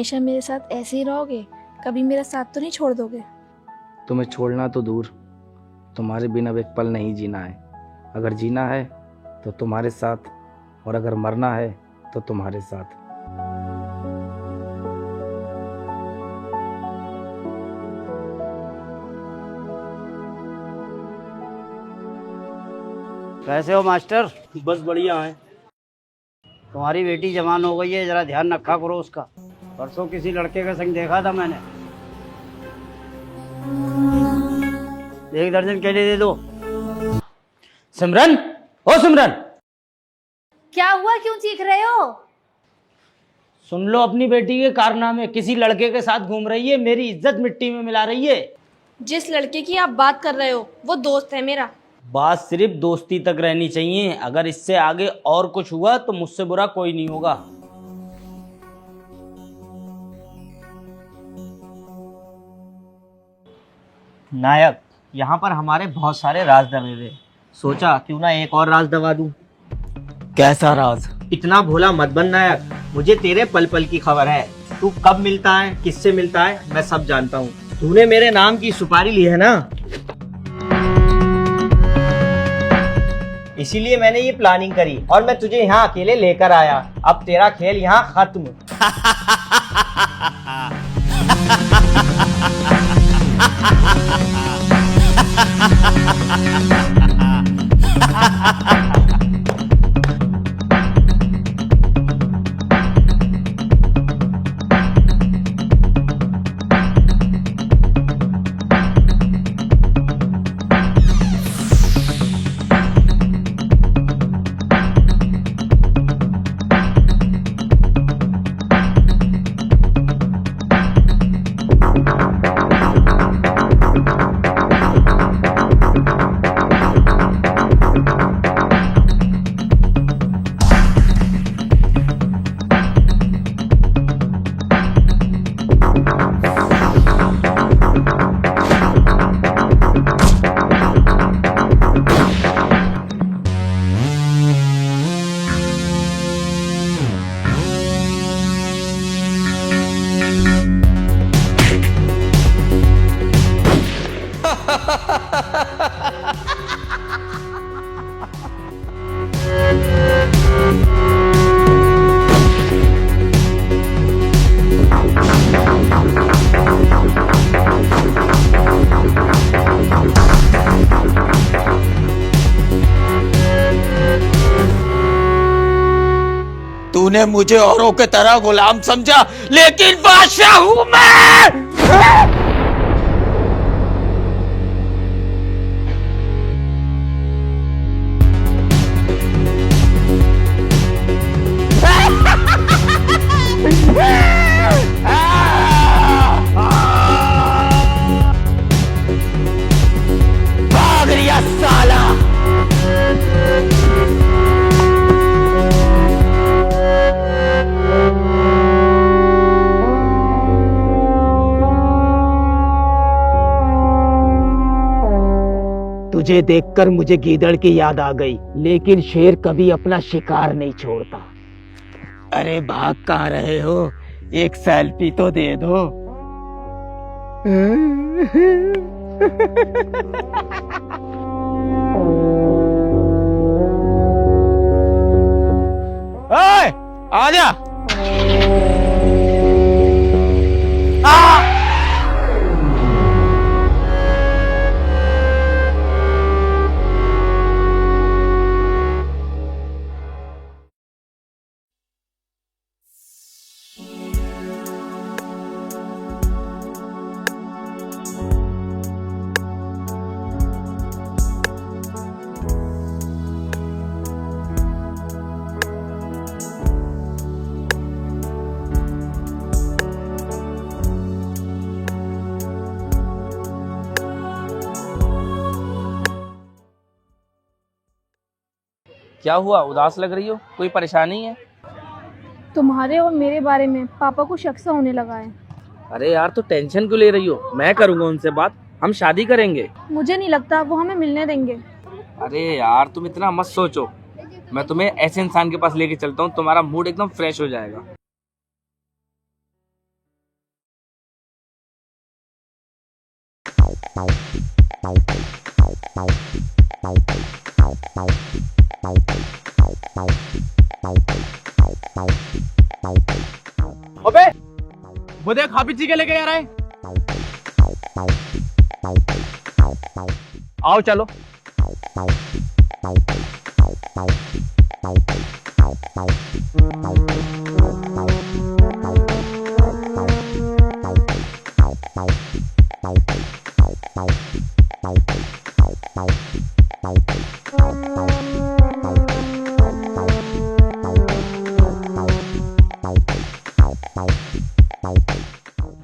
हमेशा मेरे साथ ऐसे ही रहोगे? कभी मेरा साथ तो नहीं छोड़ दोगे? तुम्हें छोड़ना तो दूर, तुम्हारे बिना अब एक पल नहीं जीना है। अगर जीना है तो तुम्हारे साथ, और अगर मरना है तो तुम्हारे साथ। कैसे हो मास्टर? बस बढ़िया है। तुम्हारी बेटी जवान हो गई है, जरा ध्यान रखा करो उसका। परसों किसी लड़के का संग देखा था मैंने। 1 दर्जन केले दे दो। सिमरन, ओ सिमरन, क्या हुआ, क्यों चीख रहे हो? सुन लो अपनी बेटी के कारनामे। किसी लड़के के साथ घूम रही है, मेरी इज्जत मिट्टी में मिला रही है। जिस लड़के की आप बात कर रहे हो वो दोस्त है मेरा। बात सिर्फ दोस्ती तक रहनी चाहिए। अगर इससे आगे और कुछ हुआ तो मुझसे बुरा कोई नहीं होगा। नायक, यहाँ पर हमारे बहुत सारे राज दबे हुए। सोचा क्यों ना एक और राज दबा दूं। कैसा राज? इतना भोला मत बन नायक, मुझे तेरे पल पल की खबर है। तू कब मिलता है, किससे मिलता है, मैं सब जानता हूँ। तूने मेरे नाम की सुपारी ली है ना, इसीलिए मैंने ये प्लानिंग करी और मैं तुझे यहाँ अकेले लेकर आया। अब तेरा खेल यहाँ खत्म। तूने मुझे औरों के तरह गुलाम समझा, लेकिन बादशाह हूं मैं। भाग रिया साला। तुझे देखकर मुझे गीदड़ की याद आ गई, लेकिन शेर कभी अपना शिकार नहीं छोड़ता। अरे भाग कहाँ रहे हो? एक सेल्फी तो दे दो। ओए, आजा। क्या हुआ, उदास लग रही हो? कोई परेशानी है? तुम्हारे और मेरे बारे में पापा को शक सा होने लगा है। अरे यार, तो टेंशन क्यों ले रही हो? मैं करूंगा उनसे बात, हम शादी करेंगे। मुझे नहीं लगता वो हमें मिलने देंगे। अरे यार, तुम इतना मत सोचो। मैं तुम्हें ऐसे इंसान के पास लेके चलता हूँ, तुम्हारा मूड एकदम फ्रेश हो जाएगा। अबे वो देख हाफिज जी के लेके आ रहे हैं। आओ चलो।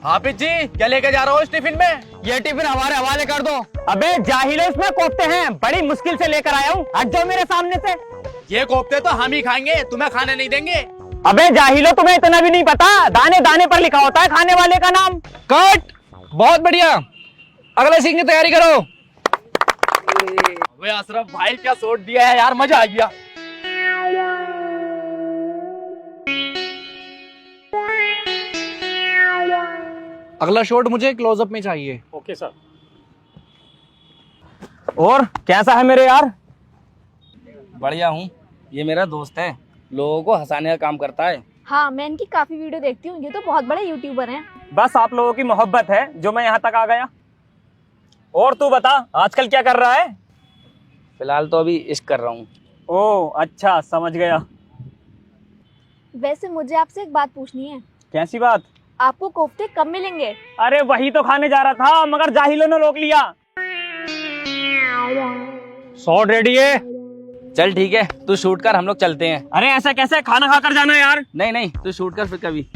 हाफिज जी क्या लेके जा रहे हो इस टिफिन में? ये टिफिन हमारे हवाले कर दो। अबे जाहिलो, इसमें कोफ्ते हैं, बड़ी मुश्किल से लेकर आया हूँ, हट जाओ मेरे सामने से। ये कोफ्ते तो हम ही खाएंगे, तुम्हें खाने नहीं देंगे। अबे जाहिलो, तुम्हें इतना भी नहीं पता, दाने दाने पर लिखा होता है खाने वाले का नाम। कट। बहुत बढ़िया, अगले सीन की तैयारी करो। अबे अशरफ भाई क्या शॉट दिया है यार, मजा आ गया। अगला शॉट मुझे क्लोजअप में चाहिए। Okay sir. और कैसा है मेरे यार? बढ़िया हूँ, ये मेरा दोस्त है, लोगों को हंसाने का काम करता है। हाँ, मैं इनकी काफी वीडियो देखती हूँ, ये तो बहुत बड़े यूट्यूबर हैं। बस आप लोगों की मोहब्बत है जो मैं यहाँ तक आ गया। और तू बता, आजकल क्या कर रहा है? फिलहाल तो अभी इश्क कर रहा हूँ। ओह अच्छा, समझ गया। वैसे मुझे आपसे एक बात पूछनी है। कैसी बात? आपको कोफ्ते कब मिलेंगे? अरे वही तो खाने जा रहा था, मगर जाहिलों ने रोक लिया। शॉट रेडी है? चल ठीक है, तू शूट कर, हम लोग चलते हैं। अरे ऐसा कैसे, खाना खाकर जाना यार। नहीं नहीं, तू शूट कर फिर कभी।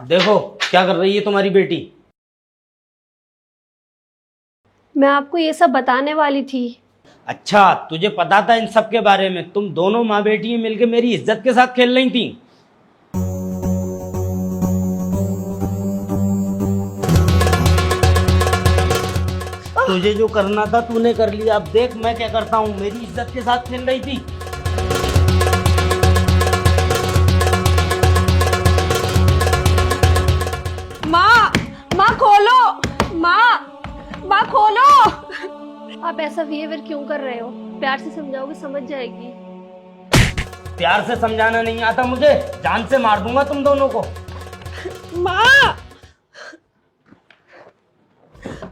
देखो क्या कर रही है तुम्हारी बेटी। मैं आपको ये सब बताने वाली थी। अच्छा, तुझे पता था इन सब के बारे में? तुम दोनों माँ बेटी मिलकर मेरी इज्जत के साथ खेल रही थी। तुझे जो करना था तूने कर लिया, अब देख मैं क्या करता हूँ। मेरी इज्जत के साथ खेल रही थी। माँ खोलो, माँ खोलो। आप ऐसा बिहेवियर क्यों कर रहे हो? प्यार से समझाओगे समझ जाएगी। प्यार से समझाना नहीं आता मुझे, जान से मार दूंगा तुम दोनों को। माँ,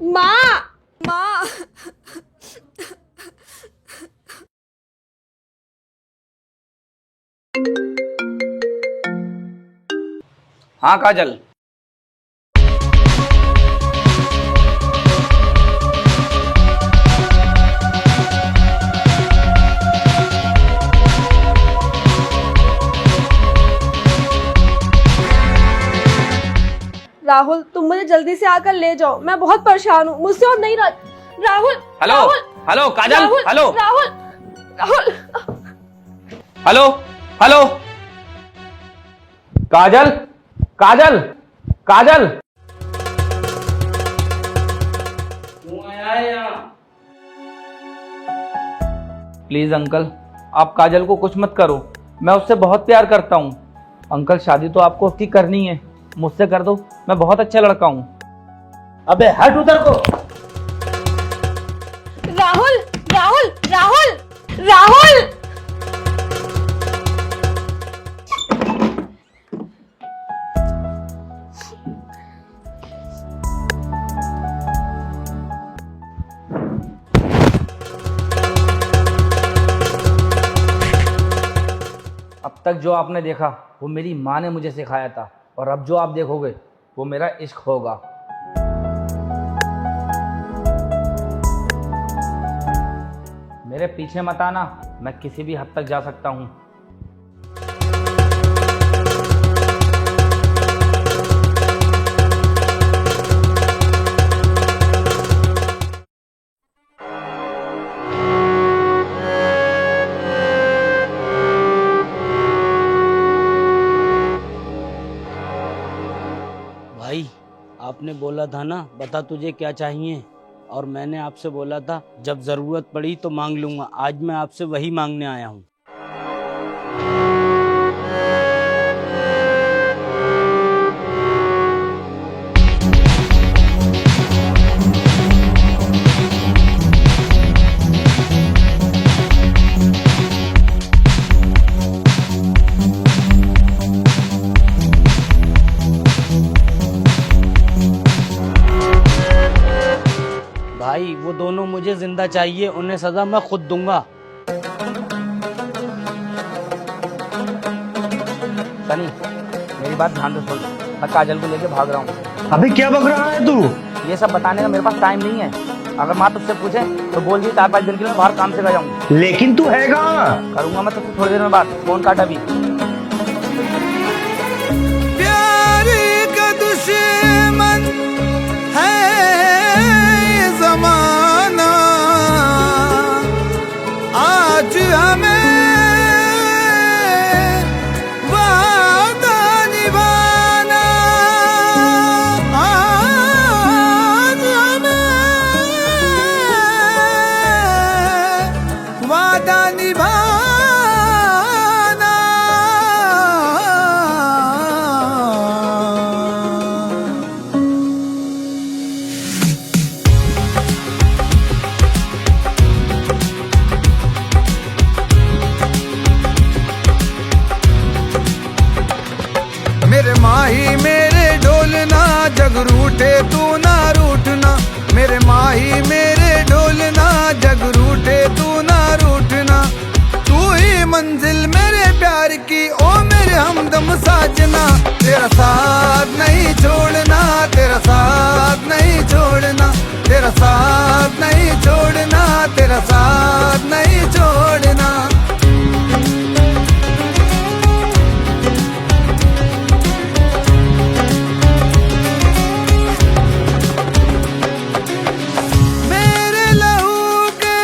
माँ, माँ। हाँ काजल। राहुल, तुम मुझे जल्दी से आकर ले जाओ, मैं बहुत परेशान हूँ, मुझसे और नहीं रह। Rahul, hello hello Kajal, hello Rahul, Rahul, hello hello Kajal, Kajal, Kajal. Please uncle, आप काजल को कुछ मत करो, मैं उससे बहुत प्यार करता हूँ। अंकल शादी तो आपको उसकी करनी है, मुझसे कर दो, मैं बहुत अच्छा लड़का हूँ। अबे हट उधर को। राहुल, राहुल, राहुल, राहुल। अब तक जो आपने देखा वो मेरी माँ ने मुझे सिखाया था, और अब जो आप देखोगे वो मेरा इश्क होगा। मेरे पीछे मत आना, मैं किसी भी हद तक जा सकता हूँ, आपने बोला था ना बता तुझे क्या चाहिए, और मैंने आपसे बोला था जब ज़रूरत पड़ी तो मांग लूँगा। आज मैं आपसे वही मांगने आया हूँ। भाई वो दोनों मुझे जिंदा चाहिए, उन्हें सजा मैं खुद दूंगा। सनी मेरी बात ध्यान से सुन, मैं काजल को लेके भाग रहा हूँ। अबे क्या बक रहा है तू? ये सब बताने का मेरे पास टाइम नहीं है। अगर माँ तुझसे पूछे तो बोल दी 4-5 दिन के लिए बाहर काम से गया हूँ। लेकिन तू है कहाँ? करूंगा मैं तुझसे थोड़ी देर में बात। फोन काटा भी। प्यार का दुश्मन है जमाना, आज हमें वादा निभाना, आज हमें वादा निभाना। मेरे माही मेरे डोलना, जग रूठे तू ना रूठना। मेरे माही मेरे डोलना, जग रूठे तू ना रूठना। तू ही मंजिल मेरे प्यार की, ओ मेरे हमदम साजना। तेरा साथ नहीं छोड़ना, तेरा साथ नहीं छोड़ना, तेरा साथ नहीं छोड़ना, तेरा साथ नहीं छोड़ना। मेरे लहू के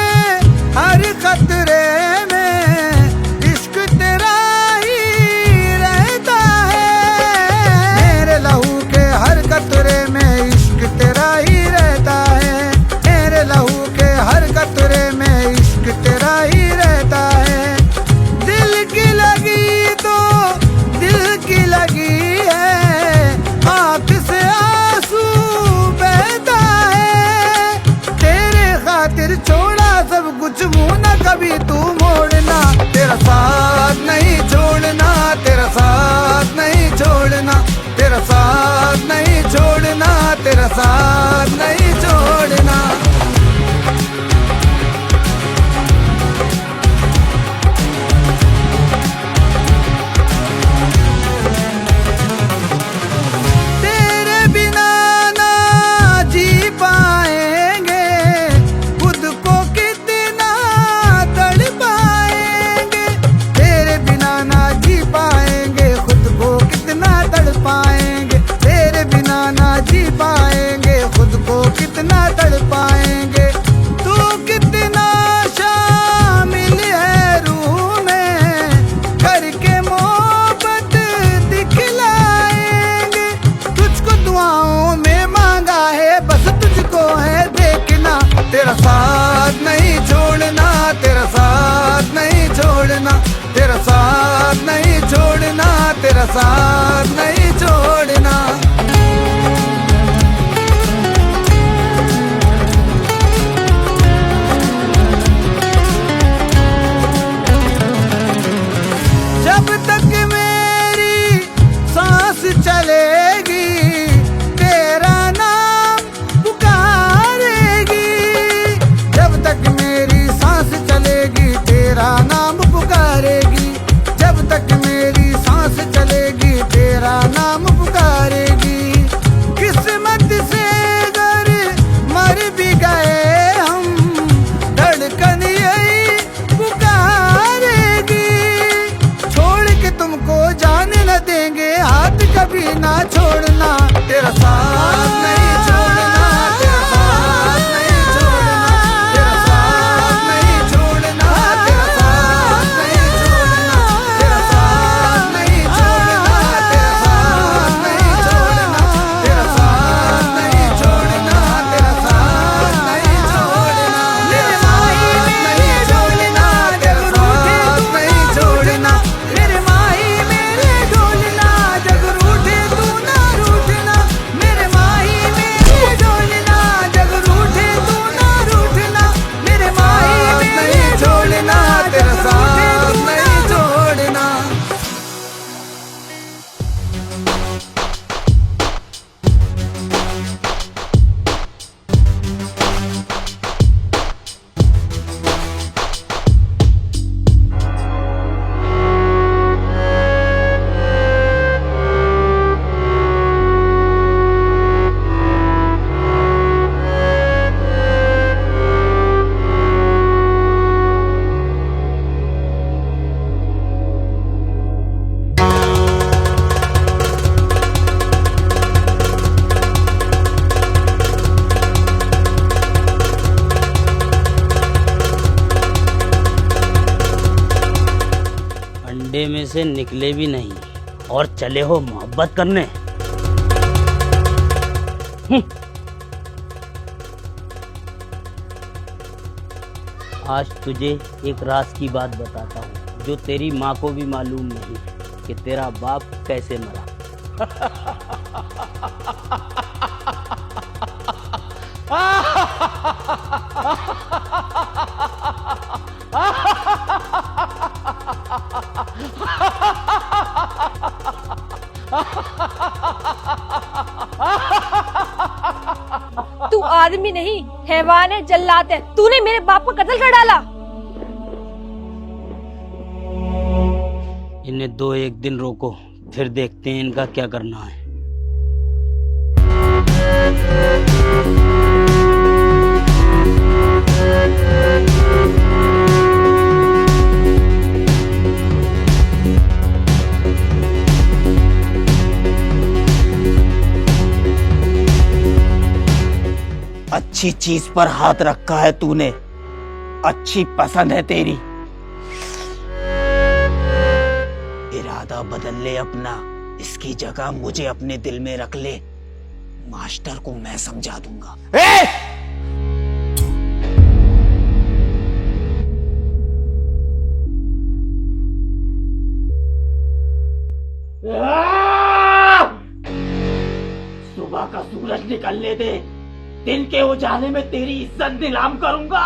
हर खतरे में इश्क तेरा ही रहता है। मेरे लहू के हर खतरे में इश्क तेरा ही रहता है। मेरे लहू के हर खतरे में इश्क तेरा ही रहता है। दिल की लगी तो दिल की लगी है, आँख से आंसू बहता है। तेरे खातिर छोड़ा सब कुछ, मुँह न कभी तू मोड़ना। तेरा साथ नहीं छोड़ना, तेरा साथ नहीं छोड़ना, तेरा साथ नहीं छोड़ना, तेरा साथ नहीं छोड़ना। तेरे बिना ना जी पाएंगे, खुद को कितना तड़ पाएंगे। तेरे बिना ना जी पाएंगे, खुद को कितना तड़ पाएंगे। तेरे बिना ना जी पाएंगे, खुद को कितना तड़ पाएंगे। तू कितना शामिल है रूह में, करके मोहब्बत दिखलाएंगे। तुझको दुआओं में मांगा है, बस तुझको है देखना। तेरा साथ नहीं छोड़ना, तेरा साथ नहीं छोड़ना, तेरा साथ नहीं छोड़ना, तेरा साथ नहीं छोड़ना। जब तक मेरी सांस चलेगी, तेरा नाम पुकारेगी। जब तक मेरी सांस चलेगी, तेरा नाम पुकारेगी। जब तक मेरी सांस चलेगी, तेरा से निकले भी नहीं और चले हो मोहब्बत करने। आज तुझे एक राज की बात बताता हूँ जो तेरी माँ को भी मालूम नहीं कि तेरा बाप कैसे मरा। तू आदमी नहीं, हैवान है, जल्लाद है। तूने मेरे बाप को कत्ल कर डाला। इन्हें 2-1 दिन रोको, फिर देखते हैं इनका क्या करना है। अच्छी चीज पर हाथ रखा है तूने, अच्छी पसंद है तेरी। इरादा बदल ले अपना, इसकी जगह मुझे अपने दिल में रख ले। मास्टर को मैं समझा दूंगा। सुबह का सूरज निकलने दे, दिन के उजाले में तेरी इज्जत नीलाम करूंगा।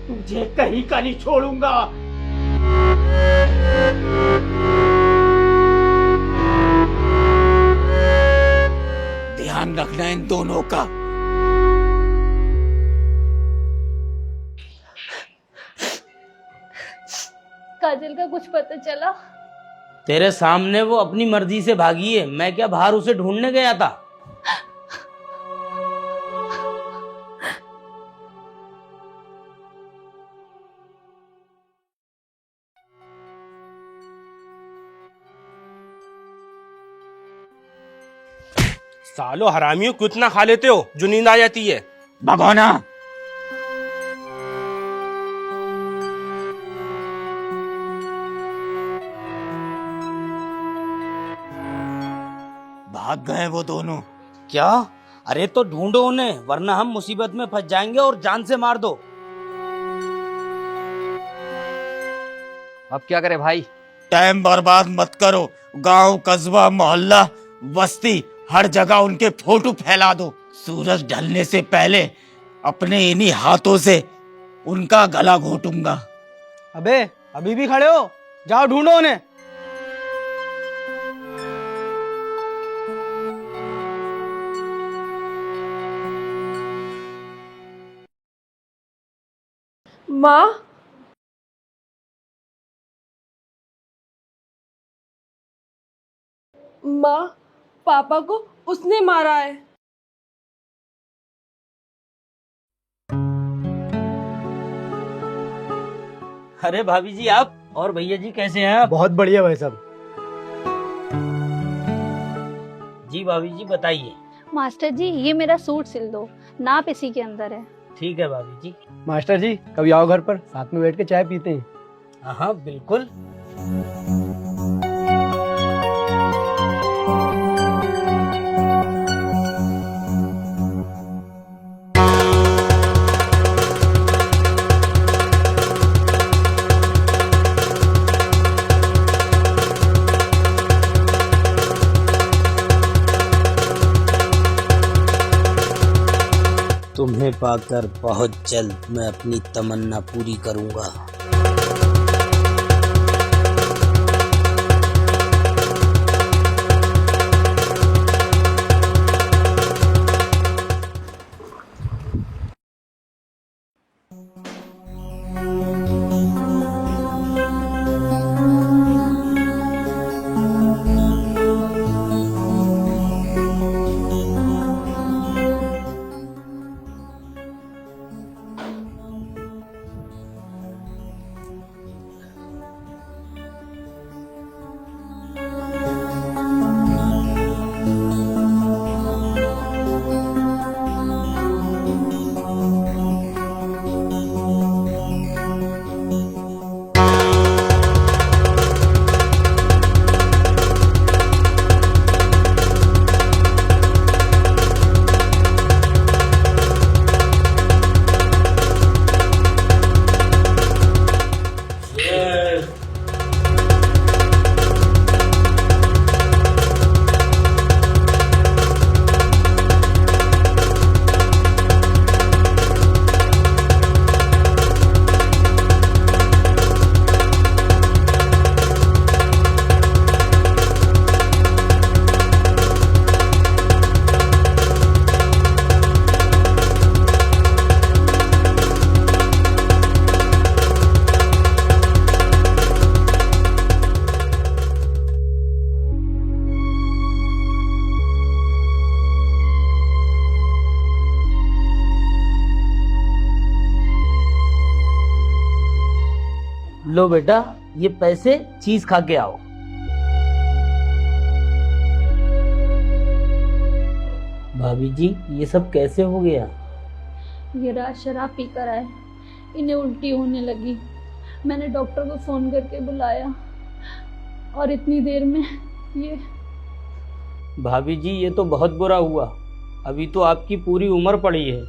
तुझे कहीं का नहीं छोड़ूंगा। ध्यान रखना इन दोनों का। काजल का कुछ पता चला? तेरे सामने वो अपनी मर्जी से भागी है, मैं क्या बाहर उसे ढूंढने गया था? सालो हरामियों, कितना खा लेते हो जो नींद आ जाती है? भगोना। भाग गए वो दोनों। क्या? अरे तो ढूंढो उन्हें, वरना हम मुसीबत में फंस जाएंगे और जान से मार दो। अब क्या करे भाई? टाइम बर्बाद मत करो। गांव, कस्बा, मोहल्ला, बस्ती, हर जगह उनके फोटो फैला दो। सूरज ढलने से पहले अपने इन्हीं हाथों से उनका गला घोटूंगा। अबे अभी भी खड़े हो? जाओ ढूंढो उन्हें। माँ, माँ, पापा को उसने मारा है। अरे भाभी जी आप, और भैया जी कैसे हैं आप? बहुत बढ़िया भाई साहब। जी भाभी जी बताइए। मास्टर जी, ये मेरा सूट सिल दो, नाप इसी के अंदर है। ठीक है भाभी जी। मास्टर जी कभी आओ घर पर, साथ में बैठ के चाय पीते हैं। हाँ बिल्कुल। तुम्हें पाकर बहुत जल्द मैं अपनी तमन्ना पूरी करूंगा। लो बेटा, ये पैसे चीज खा के आओ। भाभी जी, ये सब कैसे हो गया? ये रात शराब पीकर आए, इन्हें उल्टी होने लगी। मैंने डॉक्टर को फ़ोन करके बुलाया और इतनी देर में ये। भाभी जी, ये तो बहुत बुरा हुआ। अभी तो आपकी पूरी उम्र पड़ी है।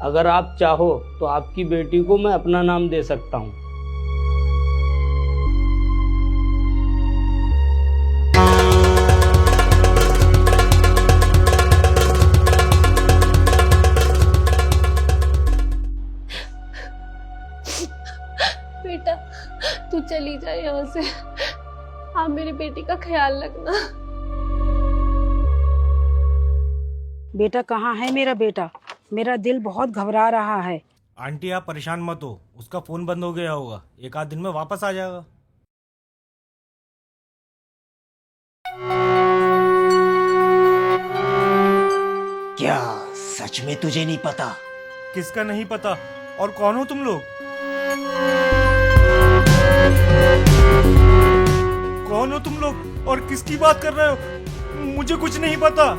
अगर आप चाहो तो आपकी बेटी को मैं अपना नाम दे सकता हूँ। बेटा, तू चली जा यहाँ से। आप मेरी बेटी का ख्याल रखना। बेटा कहाँ है मेरा बेटा? मेरा दिल बहुत घबरा रहा है। आंटी आप परेशान मत हो, उसका फोन बंद हो गया होगा, एक आध दिन में वापस आ जाएगा। क्या सच में तुझे नहीं पता? किसका नहीं पता? और कौन हो तुम लोग? कौन हो तुम लोग और किसकी बात कर रहे हो? मुझे कुछ नहीं पता।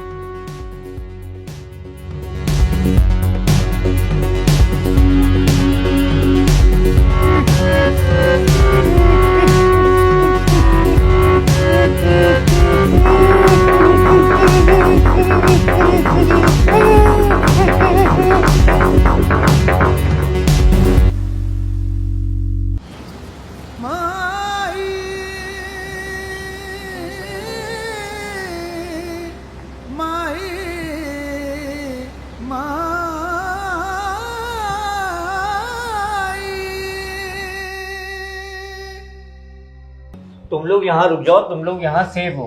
तुम लोग यहाँ रुक जाओ, तुम लोग यहाँ सेफ हो।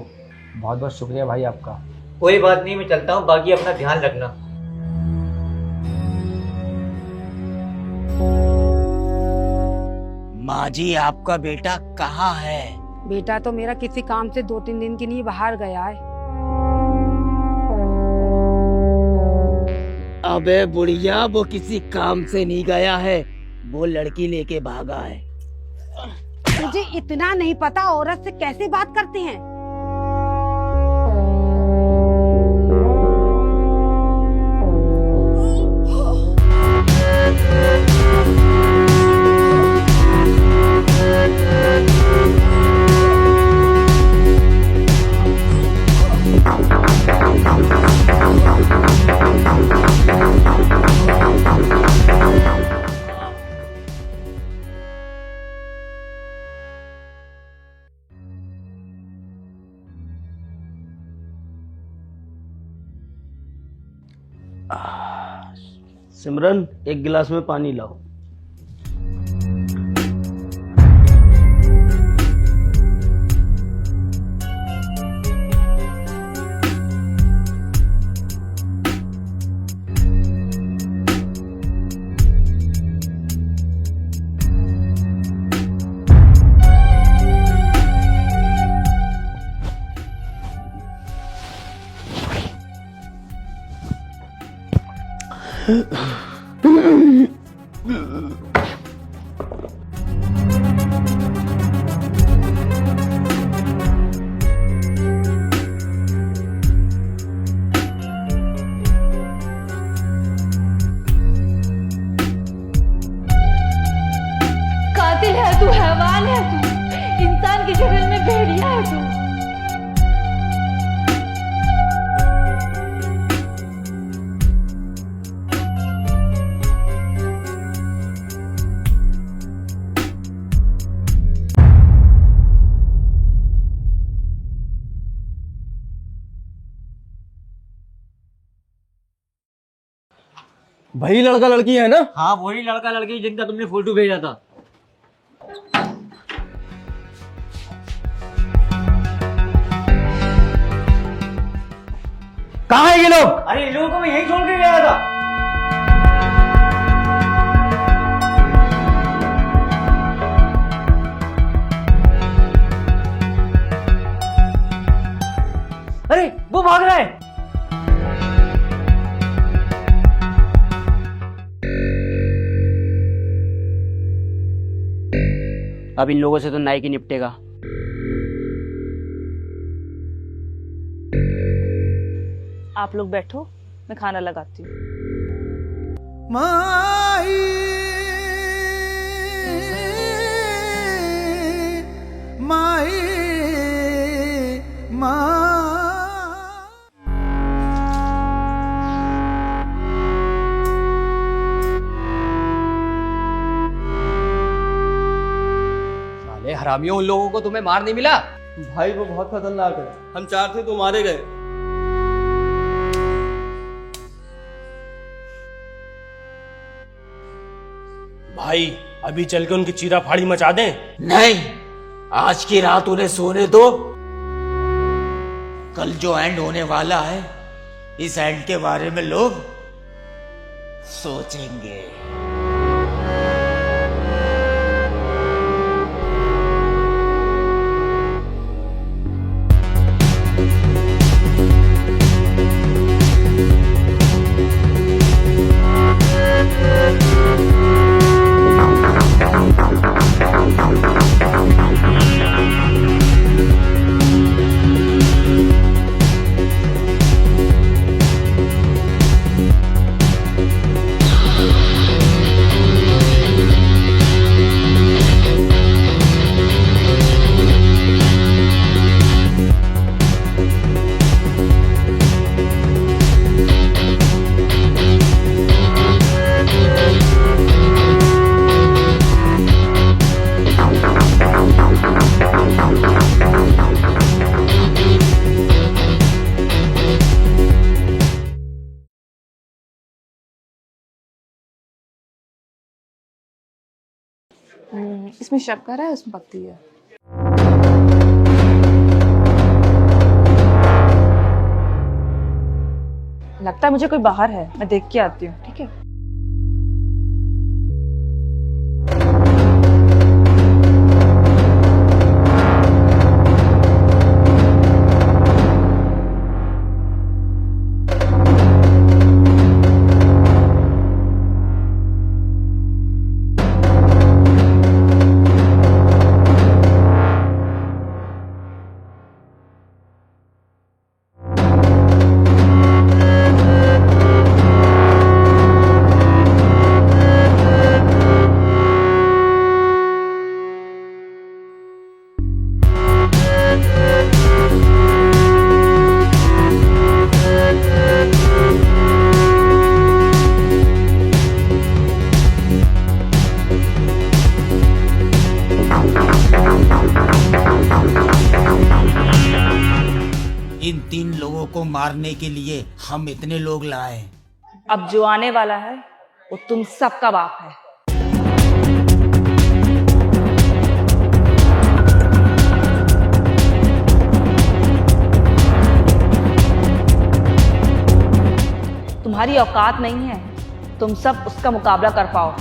बहुत बहुत शुक्रिया भाई आपका। कोई बात नहीं, मैं चलता हूँ, बाकी अपना ध्यान रखना। माँ जी, आपका बेटा कहाँ है? बेटा तो मेरा किसी काम से 2-3 दिन के लिए बाहर गया है। अबे बुढ़िया, वो किसी काम से नहीं गया है, वो लड़की लेके भागा है। मुझे इतना नहीं पता औरत से कैसे बात करते हैं। सिमरन, एक गिलास में पानी लाओ। कातिल है तू, हैवान है तू, इंसान की शक्ल में भेड़िया है तू। वही लड़का लड़की है ना? हाँ, वही लड़का लड़की जिनका तुमने फोटो भेजा था। कहाँ है ये लोग? अरे इन लोगों को मैं यही छोड़ के गया था। अरे वो भाग रहा है। अब इन लोगों से तो नायक ही निपटेगा। आप लोग बैठो, मैं खाना लगाती हूँ। माही माही साले हरामियों, उन लोगों को तुम्हें मार नहीं मिला? भाई वो बहुत खतरनाक है, हम 4 थे तो मारे गए। भाई अभी चल के उनकी चीरा फाड़ी मचा दें? नहीं, आज की रात उन्हें सोने दो। कल जो एंड होने वाला है, इस एंड के बारे में लोग सोचेंगे। इसमें शक्कर है, उसमें पत्ती है। लगता है मुझे कोई बाहर है, मैं देख के आती हूँ। ठीक है। इन 3 लोगों को मारने के लिए हम इतने लोग लाए। अब जो आने वाला है वो तुम सबका बाप है। तुम्हारी औकात नहीं है, तुम सब उसका मुकाबला कर पाओ।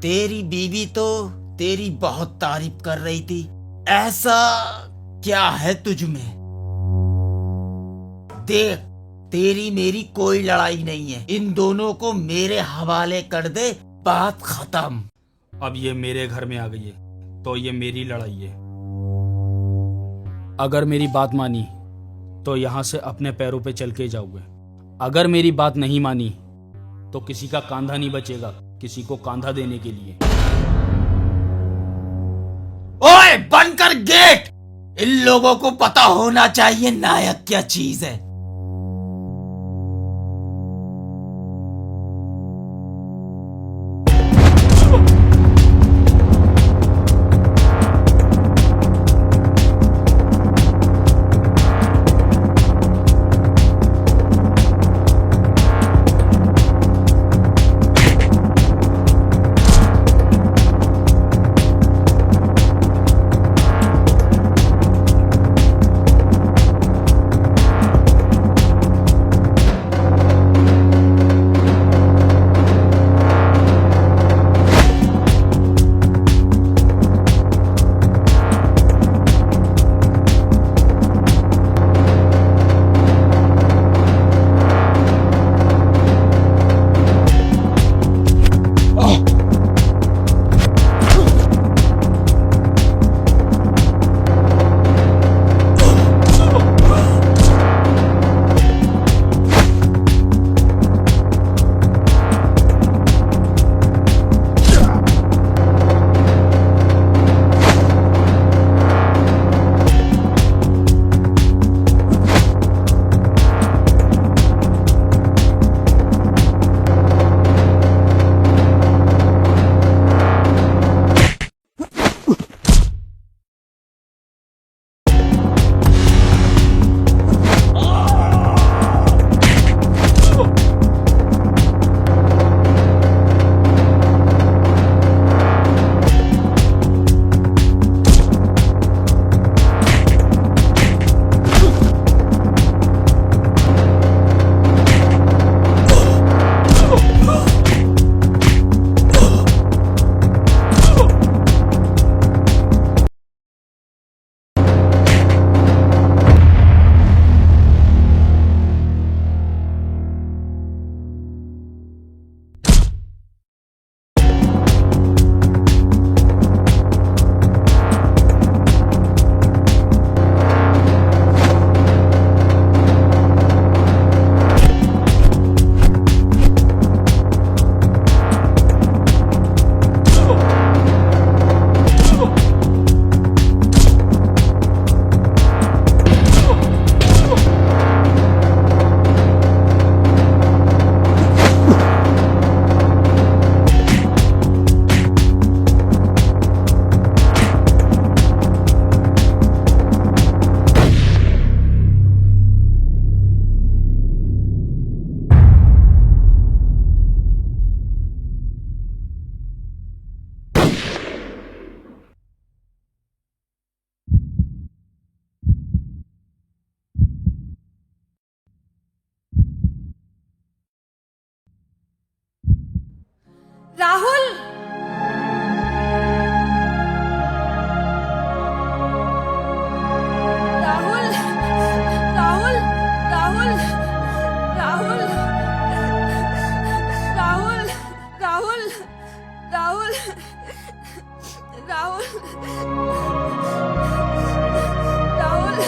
तेरी बीवी तो तेरी बहुत तारीफ कर रही थी, ऐसा क्या है तुझ में? देख, तेरी मेरी कोई लड़ाई नहीं है, इन दोनों को मेरे हवाले कर दे, बात खत्म। अब ये मेरे घर में आ गई है तो ये मेरी लड़ाई है। अगर मेरी बात मानी तो यहाँ से अपने पैरों पे चल के जाओगे, अगर मेरी बात नहीं मानी तो किसी का कांधा नहीं बचेगा। किसी को कांधा देने के लिए। ओए बंद कर गेट। इन लोगों को पता होना चाहिए नायक क्या चीज है। राहुल, राहुल, राहुल, राहुल, राहुल, राहुल, राहुल, राहुल, राहुल,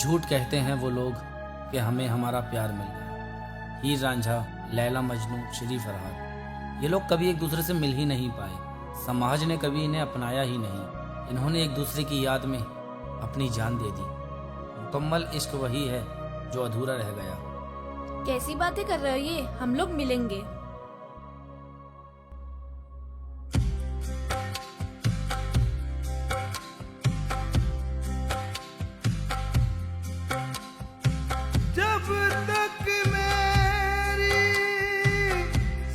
झूठ कहते हैं वो लोग कि हमें हमारा प्यार मिल गया। हीर रांझा, लैला मजनू, श्री फरहाद, ये लोग कभी एक दूसरे से मिल ही नहीं पाए। समाज ने कभी इन्हें अपनाया ही नहीं। इन्होंने एक दूसरे की याद में अपनी जान दे दी। मुकम्मल इश्क वही है जो अधूरा रह गया। कैसी बातें कर रहे हो ये? हम लोग मिलेंगे। जब तक मेरी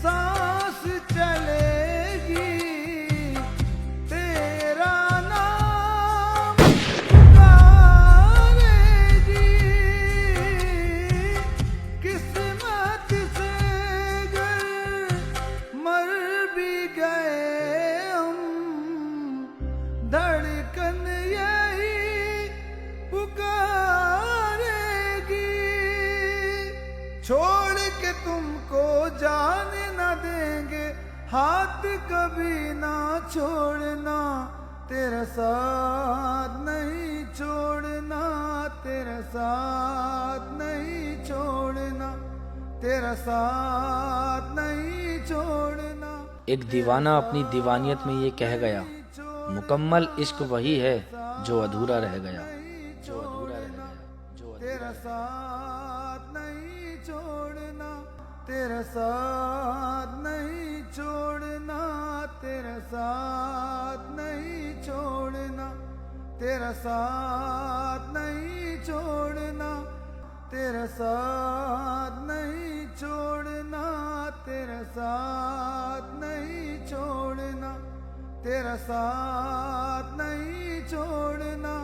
सांस चलेगी तेरा नाम पुकारेगी। किस्मत से अगर मर भी गए हम, धड़कन यही पुकारेगी। छोड़ के तुमको जाने न देंगे, हाथ कभी ना छोड़ना, तेरा साथ नहीं छोड़ना, तेरा साथ नहीं छोड़ना, तेरा साथ नहीं छोड़ना। एक दीवाना अपनी दीवानियत में ये कह गया, मुकम्मल इश्क वही है जो अधूरा रह गया। तेरा साथ नहीं छोड़ना, तेरा साथ नहीं छोड़ना, तेरा साथ नहीं छोड़ना, तेरा साथ नहीं छोड़ना, तेरा साथ नहीं छोड़ना, तेरा साथ नहीं छोड़ना, तेरा साथ नहीं छोड़ना।